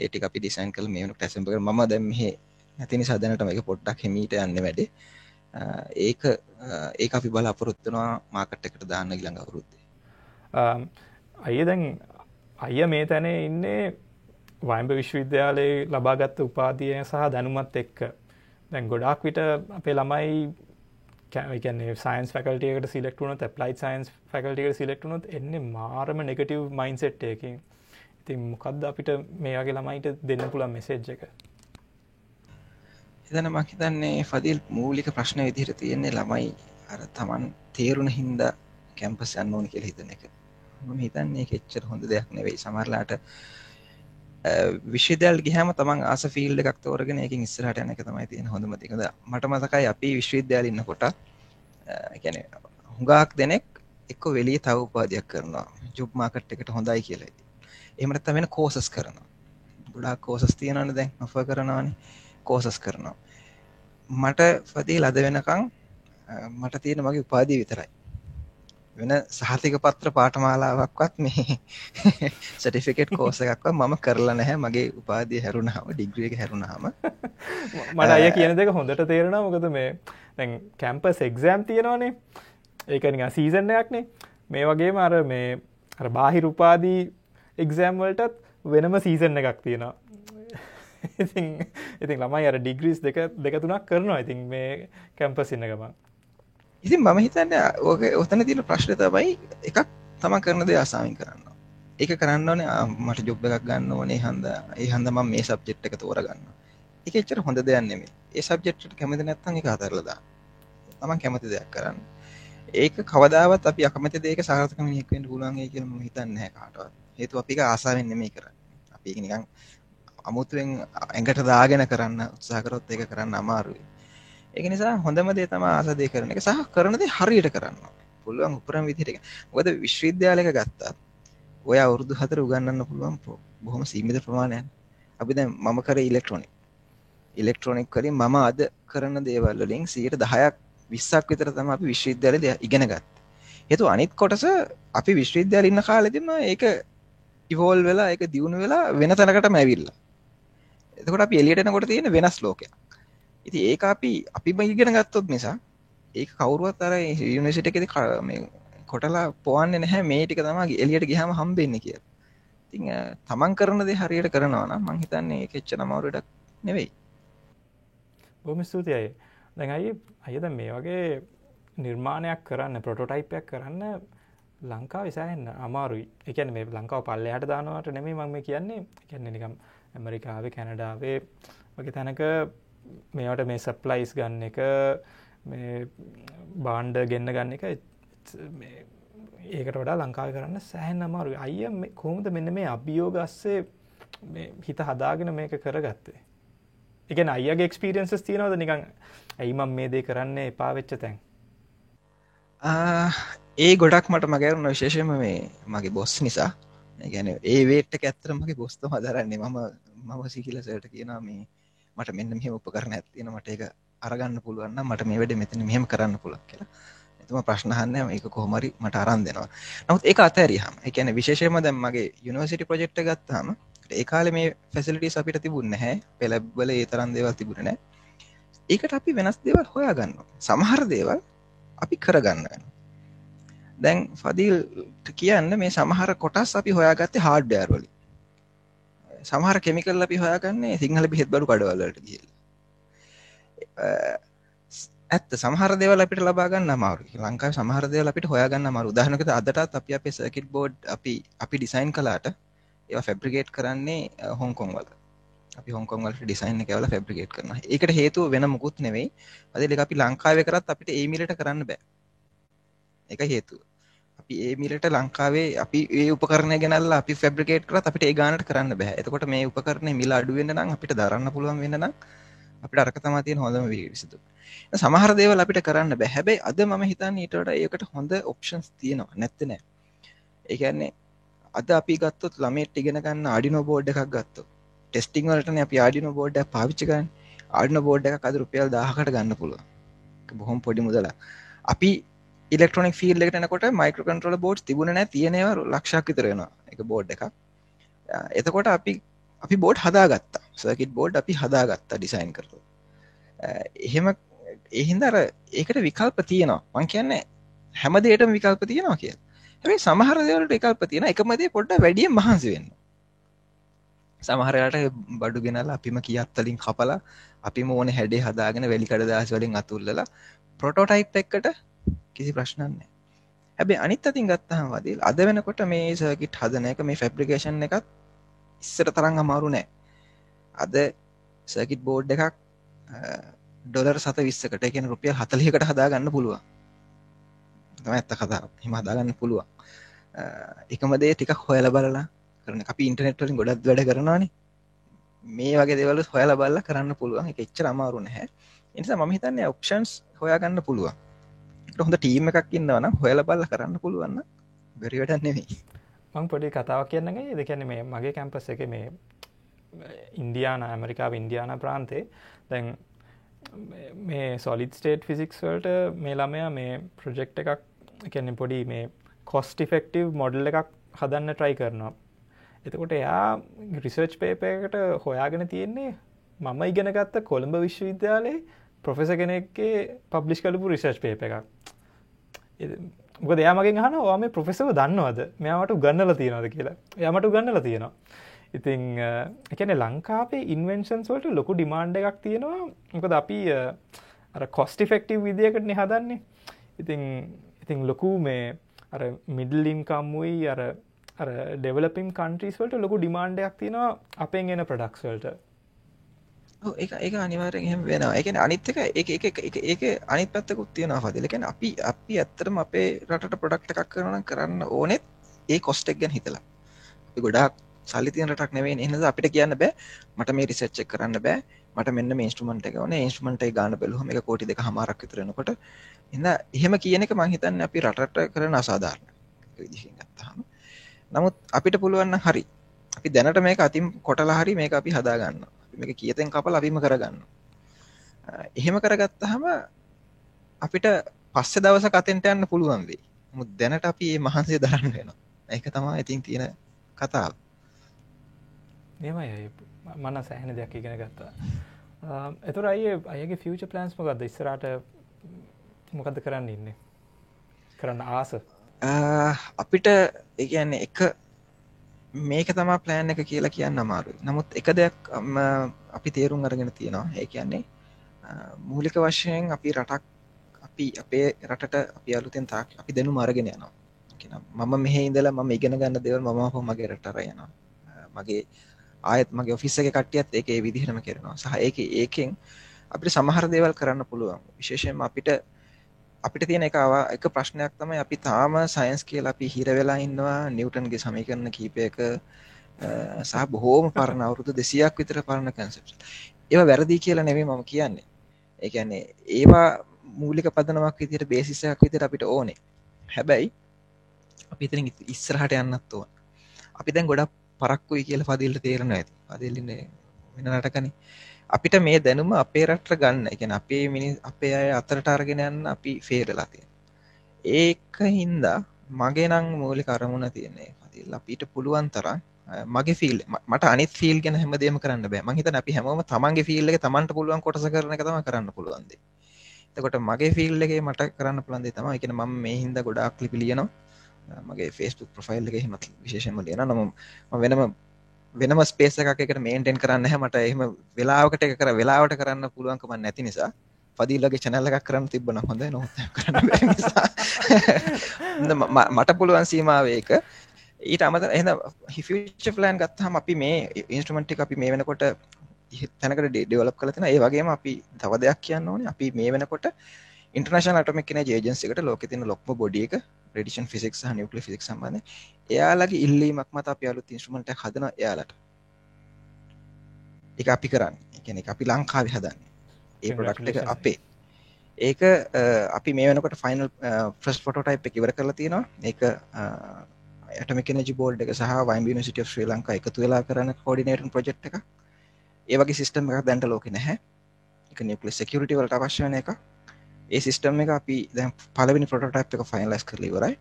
ඒ ටික අපි ඩිසයින් කරලා මේ වෙනකොට ඇසෙම්බල් කරලා මම දැන් මෙහි නැති නිසා දැනට මේක පොඩ්ඩක් හිමීට යන්නේ වැඩේ. ඒක අපි බලාපොරොත්තු වෙනවා මාකට් එකට දාන්න ඊළඟ අවුරුද්දේ. අයියා දැන් අයියා මේ තැනේ ඉන්නේ වයිම්බ විශ්වවිද්‍යාලයේ ලබාගත් උපාධිය සහ දැනුමත් එක්ක. දැන් ගොඩාක් විට අපේ ළමයි කියන්නේ සයන්ස් ෆැකල්ටි එකට සිලෙක්ට් වුණොත් ඇප්ලයිඩ් සයන්ස් ෆැකල්ටි එකට සිලෙක්ට් වුණොත් එන්නේ මාරම නෙගටිව් මයින්ඩ්සෙට් එකකින්. ඉතින් මොකද්ද අපිට මේ වගේ ළමයිට දෙන්න පුළුවන් මෙසේජ් එක? එතන මම හිතන්නේ ෆදිල් මූලික ප්‍රශ්න විදිහට තියෙන්නේ ළමයි අර Taman තේරුණ හින්දා කැම්පස් යන්න ඕනේ කියලා හිතන එක. මම හිතන්නේ ඒක එච්චර හොඳ දෙයක් නෙවෙයි. සමහරලාට විශ්වවිද්‍යාලෙට ගියාම Taman ආස ෆීල්ඩ් එකක් තෝරගෙන ඒකෙන් ඉස්සරහට යන එක තමයි තියෙන හොඳම දේ. මට මතකයි අපි විශ්වවිද්‍යාලේ ඉන්නකොට ඒ කියන්නේ හුඟක් දෙනෙක් එක්ක වෙලිය තව උපාධියක් කරනවා. ජොබ් මාකට් එකට හොඳයි කියලා. එහෙම නැත්නම් වෙන කෝසස් කරනවා. ගොඩාක් කෝසස් තියෙනවනේ දැන් ඔෆර් කරනවානේ. කෝසස් කරනවා. මට ෆදීල් අද වෙනකන් මට තියෙන මගේ උපාධිය විතරයි. වෙන සහතික පත්‍ර පාඨමාලාවක්වත් මේ සර්ටිෆිකේට් කෝස් එකක්වත් මම කරලා නැහැ. මගේ උපාධිය හැරුණාම ඩිග්‍රී එක හැරුණාම මට අය කියන දෙක හොඳට තේරෙනවා. මොකද මේ දැන් කැම්පස් එක්සෑම් තියෙනවනේ. ඒක නිකන් සීසන් එකක්නේ. මේ වගේම අර බාහිර උපාධි එක්සෑම් වලටත් වෙනම සීසන් එකක් තියෙනවා. ඉතින් ළමයි අර ඩිග්‍රීස් දෙක තුනක් කරනවා. ඉතින් මේ කැම්පස් ඉන්න ගමන් ඉතින් මම හිතන්නේ ඔතන තියෙන ප්‍රශ්නේ තමයි එකක් තමන් කරන දේ ආසාවෙන් කරන්න. ඒක කරන්න ඕනේ මට ජොබ් එකක් ගන්න ඕනේ. ඒ හන්ද මම මේ සබ්ජෙක්ට් එක තෝරගන්නවා. ඒක එච්චර හොඳ දෙයක් නෙමෙයි. ඒ සබ්ජෙක්ට් එකට කැමති නැත්නම් ඒක අතහැරලා දාන්න. තමන් කැමති දෙයක් කරන්න. ඒක කවදාවත් අපි අකමැති දෙයක සාර්ථක මිනිහෙක් වෙන්න පුළුවන් වෙයි කියලා මම හිතන්නේ නැහැ කාටවත්. හේතුව අපි ඒක ආසාවෙන් නෙමෙයි කරන්නේ. අපි ඒක නිකන් අමුතුවෙන් ඇඟට දාගෙන කරන්න උත්සාහ කරොත් ඒක කරන්න අමාරුයි. ඒක නිසා හොඳම දේ තමයි ආස දේ කරන එක සහ කරන දේ හරියට කරන්න. පුළුවන් උපරම විදිහට. මොකද විශ්වවිද්‍යාලයක ගත්තත් ඔය අවුරුදු 4 උගන්වන්න පුළුවන් බොහොම සීමිත ප්‍රමාණයක්. අපි දැන් මම කරේ ඉලෙක්ට්‍රොනික කරේ මම අද කරන දේවල් වලින් 10%ක් 20ක් විතර තමයි අපි විශ්වවිද්‍යාලේ ඉගෙන ගත්තේ. හේතුව අනිත් කොටස අපි විශ්වවිද්‍යාලේ ඉන්න කාලෙදිම ඒක ඉවෝල්ව් වෙලා ඒක දියුණු වෙලා වෙන තැනකටම ඇවිල්ලා. එතකොට අපි එළියට එනකොට තියෙන වෙනස් ලෝකයක්. ඉතින් ඒක අපිම ඉගෙන ගත්තොත් නිසා ඒක කවුරුවත් අර යුනිවර්සිටි එකේදී මේ කොටලා පොවන්නේ නැහැ මේ ටික තමයි එළියට ගියාම හම්බෙන්නේ කියලා. ඉතින් තමන් කරන දේ හරියට කරනවා නම් මම හිතන්නේ ඒක එච්චර අමාරු වැඩක් නෙවෙයි. බොහොම ස්තුතියි. දැන් අයියා දැන් මේ වගේ නිර්මාණයක් කරන්න ප්‍රොටෝටයිප් එකක් කරන්න ලංකාවේ සෑහෙන අමාරුයි. ඒ කියන්නේ මේ ලංකාව පල්ලෙහාට දානවට නෙමෙයි මම මේ කියන්නේ. ඒ කියන්නේ නිකම් ඇමරිකාවේ කැනඩාවේ වගේ තැනක මේවට මේ සප්ලයිස් ගන්න එක මේ බාණ්ඩ ගෙන්න ගන්න එක ඒකට වඩා ලංකාවේ කරන්න සෑහෙන අමාරුයි. අයියා කොහොමද මෙන්න මේ අභියෝග ASCII මේ හිත හදාගෙන මේක කරගත්තේ? ඒ කියන්නේ අයියාගේ එක්ස්පීරියන්සස් තියෙනවද නිකන් ඇයි මම මේ දේ කරන්න එපා වෙච්ච තැන්? ඒ ගොඩක් මට මගේරුණ විශේෂයෙන්ම මේ මගේ බොස් නිසා. ඒ කියන්නේ ඒ වේට් එක ඇත්තටම මගේ බොස් තමයි දරන්නේ. මම සිකිලා සර්ට කියනවා මේ මට මෙන්න මෙහෙම උපකරණයක් තියෙනවා මට ඒක අරගන්න පුළුවන් නම් මට මේ වැඩේ මෙතන මෙහෙම කරන්න පුළුවන් කියලා. එතම ප්‍රශ්න අහන්නේ මේක කොහොම හරි මට අරන් දෙනවා. නමුත් ඒක අතහැරියාම ඒ කියන්නේ විශේෂයෙන්ම දැන් මගේ යුනිවර්සිටි ප්‍රොජෙක්ට් එක ගත්තාම ඒ කාලේ මේ ෆැසිලිටිස් අපිට තිබුණේ නැහැ. ලැබ් වල ඒ තරම් දේවල් තිබුණේ නැහැ. ඒකට අපි වෙනස් දේවල් හොයාගන්නවා. සමහර දේවල් අපි කරගන්න වෙනවා. දැන් ෆදීල්ට කියන්න මේ සමහර කොටස් අපි හොයාගත්තේ හાર્ඩ්වෙයාර් වලින්. සමහර කෙමිකල් අපි හොයාගන්නේ සිංහල බෙහෙත් බඩු කඩවල වලට ගිහලා. ඇත්ත සමහර දේවල් අපිට ලබා ගන්න අමාරුයි. ලංකාවේ සමහර දේවල් අපිට හොයා ගන්න අමාරුයි. උදාහරණයකට අදටත් අපි අපේ සර්කිට් බෝඩ් අපි ඩිසයින් කළාට ඒවා ෆැබ්‍රිකේට් කරන්නේ හොංකොං වල. අපි හොංකොං වලට ඩිසයින් එක ඒවලා ෆැබ්‍රිකේට් කරනවා. ඒකට හේතුව වෙන මොකුත් නෙවෙයි. අද ඒක අපි ලංකාවේ කරත් අපිට ඒ මිලට කරන්න බෑ. ඒකයි හේතුව. අපි ඒ මිලට ලංකාවේ අපි ඒ උපකරණය ගෙනල්ලා අපි ෆැබ්‍රිකේට් කරත් අපිට ඒ ගානට කරන්න බෑ. එතකොට මේ උපකරණේ මිල අඩු වෙන්න නම් අපිට දරන්න පුළුවන් වෙන්න නම් අපිට අරක තමයි තියෙන හොඳම විසඳුම. සමහර දේවල් අපිට කරන්න බෑ. හැබැයි අද මම හිතන්නේ ඊට වඩා ඒකට හොඳ ඔප්ෂන්ස් තියෙනවා. නැත්te නෑ. ඒ කියන්නේ අද අපි ගත්තොත් ළමයට ඉගෙන ගන්න Arduino board එකක් ගත්තොත් ටෙස්ටිං වලටනේ අපි Arduino board එකක් පාවිච්චි කරන්නේ. Arduino board එකක් අද රුපියල් 1000කට ගන්න පුළුවන්. ඒක බොහොම පොඩි මුදලක්. අපි ඉලෙක්ට්‍රොනික ෆීල්ඩ් එකට එනකොට මයික්‍රෝ කන්ට්‍රෝලර් බෝඩ්ස් තිබුණේ නැහැ. තියෙනවා ලක්ෂයක් විතර වෙනවා. ඒක බෝඩ් එකක්. එතකොට අපි බෝඩ් හදාගත්තා. සර්කිට් බෝඩ් අපි හදාගත්තා ඩිසයින් කරලා. එහෙම ඒ හින්දා අර ඒකට විකල්ප තියෙනවා. මම කියන්නේ හැම දෙයකටම විකල්ප තියෙනවා කියලා. හැබැයි සමහර දේවල්ට විකල්ප තියෙනවා. එකම දේ පොඩ්ඩක් වැඩියෙන් මහන්සි වෙන්න. සමහර වෙලාවට බඩු ගෙනල්ලා අපිම කීයක් වලින් කපලා අපිම ඕනේ හැඩේ හදාගෙන වැලි කඩදාසි වලින් අතුල්ලලා ප්‍රොටෝටයිප් එකකට කිසි ප්‍රශ්නයක් නැහැ. හැබැයි අනිත් අතින් ගත්තාම වදිල් අද වෙනකොට මේ සර්කිට් හදන එක මේ ෆැබ්‍රිකේෂන් එකත් ඉස්සර තරම් අමාරු නෑ. අද සර්කිට් බෝඩ් එකක් ඩොලර් 720කට ඒ කියන්නේ රුපියල් 40කට හදා ගන්න පුළුවන්. තමයි ඇත්ත කතාව. එහෙම හදා ගන්න පුළුවන්. එකම දේ ටිකක් හොයලා බලලා කරන අපි ඉන්ටර්නෙට් වලින් ගොඩක් වැඩ කරනවානේ. මේ වගේ දේවල් හොයලා බලලා කරන්න පුළුවන්. ඒක එච්චර අමාරු නැහැ. ඒ නිසා මම හිතන්නේ ඔප්ෂන්ස් හොයා ගන්න පුළුවන්. ඒකට හොඳ ටීම් එකක් ඉන්නවා නම් හොයලා බලලා කරන්න පුළුවන් නම් බැරි වැඩක් නෙවෙයි. මම පොඩි කතාවක් කියන්නම්. ඒ කියන්නේ මේ මගේ කැම්පස් එකේ මේ ඉන්දියානා ඇමරිකාවේ ඉන්දියානා ප්‍රාන්තේ දැන් මේ solid state physics වලට මේ ළමයා මේ ප්‍රොජෙක්ට් එකක් කියන්නේ පොඩි මේ cost effective model එකක් හදන්න try කරනවා. එතකොට එයා රිසර්ච් පේපර් එකට හොයාගෙන තියෙන්නේ මම ඉගෙන ගත්ත කොළඹ විශ්වවිද්‍යාලයේ ප්‍රොෆෙසර් කෙනෙක්ගේ පබ්ලිෂ් කරපු රිසර්ච් පේපර් එකක්. මොකද එයා මගෙන් අහනවා ඔයා මේ ප්‍රොෆෙසර්ව දන්නවද? මෙයා මට උගන්වලා තියෙනවද කියලා. එයා මට උගන්වලා තියෙනවා. ඉතින් ඒ කියන්නේ ලංකාවේ ඉන්වෙන්ෂන්ස් වලට ලොකු ඩිමාන්ඩ් එකක් තියෙනවා. මොකද අපි අර cost effective විදියකටනේ හදන්නේ. ඉතින් ලොකු මේ අර middle income උයි අර developing countries වලට ලොකු ඩිමාන්ඩ් එකක් තියෙනවා අපෙන් එන products වලට. ඔව් ඒක අනිවාර්යෙන් එහෙම වෙනවා. ඒ කියන්නේ අනිත් එක ඒක අනිත් පැත්තකුත් තියෙනවා ෆදිල්. ඒ කියන්නේ අපි ඇත්තටම අපේ රටට ප්‍රොඩක්ට් එකක් කරනවා නම් කරන්න ඕනෙත් ඒ cost එක ගැන හිතලා. අපි ගොඩාක් සල්ලි තියෙන රටක් නෙවෙයි. එහෙනම් අපිට කියන්න බෑ මට මේ රිසර්ච් එක කරන්න බෑ. මට මෙන්න මේ ඉන්ස්ට්‍රුමන්ට් එක ඕනේ. ඉන්ස්ට්‍රුමන්ට් එක ගන්න බැලුවම මේක කෝටි 2.5ක් විතර වෙනකොට එහෙනම් එහෙම කියන එක මම හිතන්නේ අපි රටට කරන අසාධාරණ විදිහකින් ගත්තාම. නමුත් අපිට පුළුවන් නම් හරි. අපි දැනට මේක අතින් කොටලා හරි මේක අපි හදා ගන්නවා. අපි මේක කීයෙන් කපලා අපිම කරගන්නවා. එහෙම කරගත්තාම අපිට පස්සේ දවසක අතෙන්ට යන්න පුළුවන් වෙයි. නමුත් දැනට අපි මේ මහන්සිය දරන්න වෙනවා. ඒක තමයි ඉතින් තියෙන කතාව. එහෙමයි මම සෑහෙන දෙයක් ඉගෙන ගත්තා. එතකොට අයියගේ ෆියුචර් ප්ලෑන්ස් මොකද්ද? ඉස්සරහට මොකද්ද කරන්න ඉන්නේ? කරන්න ආස? අපිට ඒ කියන්නේ එක මේක තමයි ප්ලෑන් එක කියලා කියන්න අමාරුයි. නමුත් එක දෙයක් අපි තේරුම් අරගෙන තියෙනවා. ඒ කියන්නේ මූලික වශයෙන් අපි රටක් අපි අපේ රටට අපි අලුතෙන් අපි දැනුම අරගෙන යනවා. මම මෙහෙ ඉඳලා මම ඉගෙන ගන්න දේවල් මම අපෝ මගේ රටට අරගෙන යනවා. මගේ ආයෙත් මගේ ඔෆිස් එකේ කට්ටියත් ඒක ඒ විදිහටම කරනවා. සහ ඒකෙන් අපිට සමහර දේවල් කරන්න පුළුවන්. විශේෂයෙන්ම අපිට තියෙන එක ප්‍රශ්නයක් තමයි අපි තාම සයන්ස් කියලා අපි හිර වෙලා ඉන්නවා නිව්ටන්ගේ සමීකරණ කීපයක සහ බොහෝම පරණ අවුරුදු 200ක් විතර පරණ කන්සෙප්ට්ස්. ඒවා වැරදි කියලා නෙමෙයි මම කියන්නේ. ඒ කියන්නේ ඒවා මූලික පදනමක් විදිහට බේසිස් එකක් විදිහට අපිට ඕනේ. හැබැයි අපි ඉතින් ඉස්සරහට යන්නත් ඕන. අපි දැන් ගොඩක් පරක්කුයි කියලා ෆදිල්ට තේරෙනවා ඇති. ෆදිල් ඉන්නේ වෙන රටකනේ. අපිට මේ දැනුම අපේ රටට ගන්න. ඒ කියන්නේ අපේ අය අතරට අරගෙන යන්න අපි ෆේල් වෙලා තියෙනවා. ඒකින්ද මගේ නම් මූලික අරමුණ තියෙන්නේ ෆදිල් අපිට පුළුවන් තරම් මගේ ෆීල් මට අනිත් ෆීල් ගැන හැමදේම කරන්න බෑ. මං හිතන්නේ අපි හැමෝම තමන්ගේ ෆීල් එකේ තමන්ට පුළුවන් කොටස කරන එක තමයි කරන්න පුළුවන් දේ. එතකොට මගේ ෆීල්ඩ් එකේ මට කරන්න පුළුවන් දේ තමයි. ඒ කියන්නේ මම මේ හින්දා ගොඩාක් ලිපි ලියනවා. මගේ Facebook ප්‍රොෆයිල් එකේ එහෙම විශේෂයෙන්ම ලියනවා. මම වෙනම ස්පේස් එකක් එකට මේන්ටේන් කරන්න නැහැ. මට එහෙම වෙලාවට කරන්න පුළුවන්කම නැති නිසා ෆදීල්ගේ channel එකක් කරන්න තිබ්බනම් හොඳයි. නමුත් කරන්න බැරි නිසා මට පුළුවන් සීමාව ඒක. ඊට අමතරව එහෙනම් ෆියුචර් ප්ලෑන් ගත්තාම අපි මේ ඉන්ස්ට්‍රුමන්ට් එක අපි මේ වෙනකොට තැනකට ඩෙවලොප් කරලා තියෙනවා. ඒ වගේම අපි තව දෙයක් කියන්න ඕනේ. අපි මේ වෙනකොට ඉන්ටර්නැෂනල් ඇටොමික් එනර්ජි ඒජන්සි එකට ලෝකේ තියෙන ලොකුම බොඩි එක රේඩියේෂන් ෆිසික්ස් සහ නියුක්ලියර් ෆිසික්ස් සම්බන්ධයෙන් එයාලගේ ඉල්ලීමක් මත අපි අලුත් ඉන්ස්ට්‍රුමන්ට් එකක් හදනවා එයාලට. ඒක අපි කරන්නේ. ඒ කියන්නේ අපි ලංකාවේ හදන්නේ. ඒ ප්‍රොඩක්ට් එක අපේ. ඒක අපි මේ වෙනකොට ෆයිනල් ෆස්ට් ප්‍රොටෝටයිප් එක ඉවර කරලා තියෙනවා. ඒක ඇටොමික් එනර්ජි බෝඩ් එක සහ වයිම්බ යුනිවර්සිටි ඔෆ් ශ්‍රී ලංකා එකතු වෙලා කරන කෝඩිනේටින් ප්‍රොජෙක්ට් එකක්. ඒ වගේ සිස්ටම් එකක් දැන්ට ලෝකේ නැහැ. ඒක නියුක්ලියර් සිකියුරිටි වලට අවශ්‍ය වෙන එක. ඒ සිස්ටම් එක අපි දැන් පළවෙනි ප්‍රොටෝටයිප් එක ෆයිනලයිස් කරලා ඉවරයි.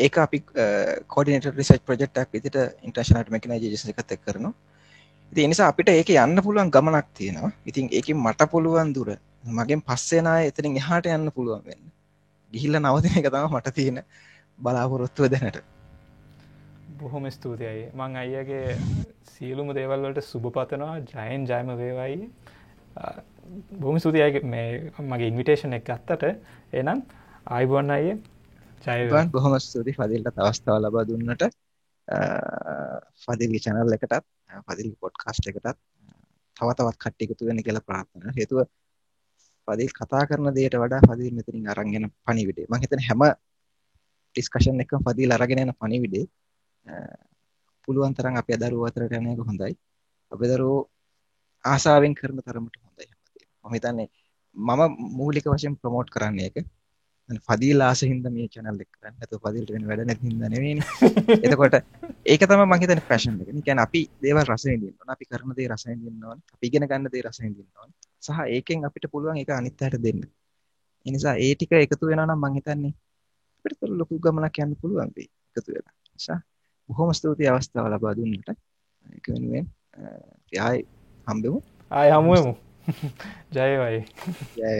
ඒක අපි කෝඩිනේටඩ් රිසර්ච් ප්‍රොජෙක්ට් එකක් විදිහට ඉන්ටර්නැෂනල් ඇටොමික් එනර්ජි ඒජන්සි එකත් එක්ක කරනවා. ඉතින් ඒ නිසා අපිට ඒකේ යන්න පුළුවන් ගමනක් තියෙනවා. ඉතින් ඒකෙන් මට පුළුවන් දුර මගෙන් පස්සේ නාය එතනින් එහාට යන්න පුළුවන් වෙන්න. ගිහිල්ලා නවතින එක තමයි මට තියෙන බලාපොරොත්තුව දැනට. බොහොම ස්තුතියි. මං අයියාගේ සියලුම දේවල් වලට සුබ පතනවා. ජයම වේවායි. බොහොම ස්තුතියි මේ මගේ ඉන්විටේෂන් එක ගත්තට. එහෙනම් ආයිබෝන් අයියේ. ජය වේවා. බොහොම ස්තුතියි ෆදිල්ට අවස්ථාව ලබා දුන්නට. ෆදිල්ගේ channel එකටත් ෆදිල්ගේ podcast එකටත් තව තවත් කට්ටිය එකතු වෙන්න කියලා ප්‍රාර්ථනා. හේතුව ෆදිල් කතා කරන දේට වඩා ෆදිල් මෙතනින් අරන් එන පණිවිඩය. මම හිතන්නේ හැම ඩිස්කෂන් එකකම ෆදිල් අරගෙන යන පණිවිඩය පුළුවන් තරම් අපේ දරුවෝ අතරට යන එක හොඳයි. අපේ දරුවෝ ආසාවෙන් කරන තරමට හොඳයි හැමදේම. මම හිතන්නේ මම මූලික වශයෙන් ප්‍රොමෝට් කරන්නේ ඒක. ෆදිල් ආසින්ද මේ channel එක කරන්නේ. නැත්නම් ෆදිල්ට වෙන වැඩ නැති හින්දා නෙවෙයිනේ. එතකොට ඒක තමයි මම හිතන්නේ පැෂන් එක. ඒ කියන්නේ අපි දේවල් රස විඳින්න ඕන. අපි කරන දේ රස විඳින්න ඕන. අපි ඉගෙන ගන්න දේ රස විඳින්න ඕන. සහ ඒකෙන් අපිට පුළුවන් ඒක අනිත් අයට දෙන්න. ඒ නිසා ඒ ටික එකතු වෙනවා නම් මම හිතන්නේ අපිට ලොකු ගමනක් යන්න පුළුවන් වෙයි. එකතු වෙලා. නිසා බොහොම ස්තුතියි අවස්ථාව ලබා දුන්නට. ඒක වෙනුවෙන් ආයි හම්බෙමු. ආයි හමු වෙමු. ජය වේවා. ජය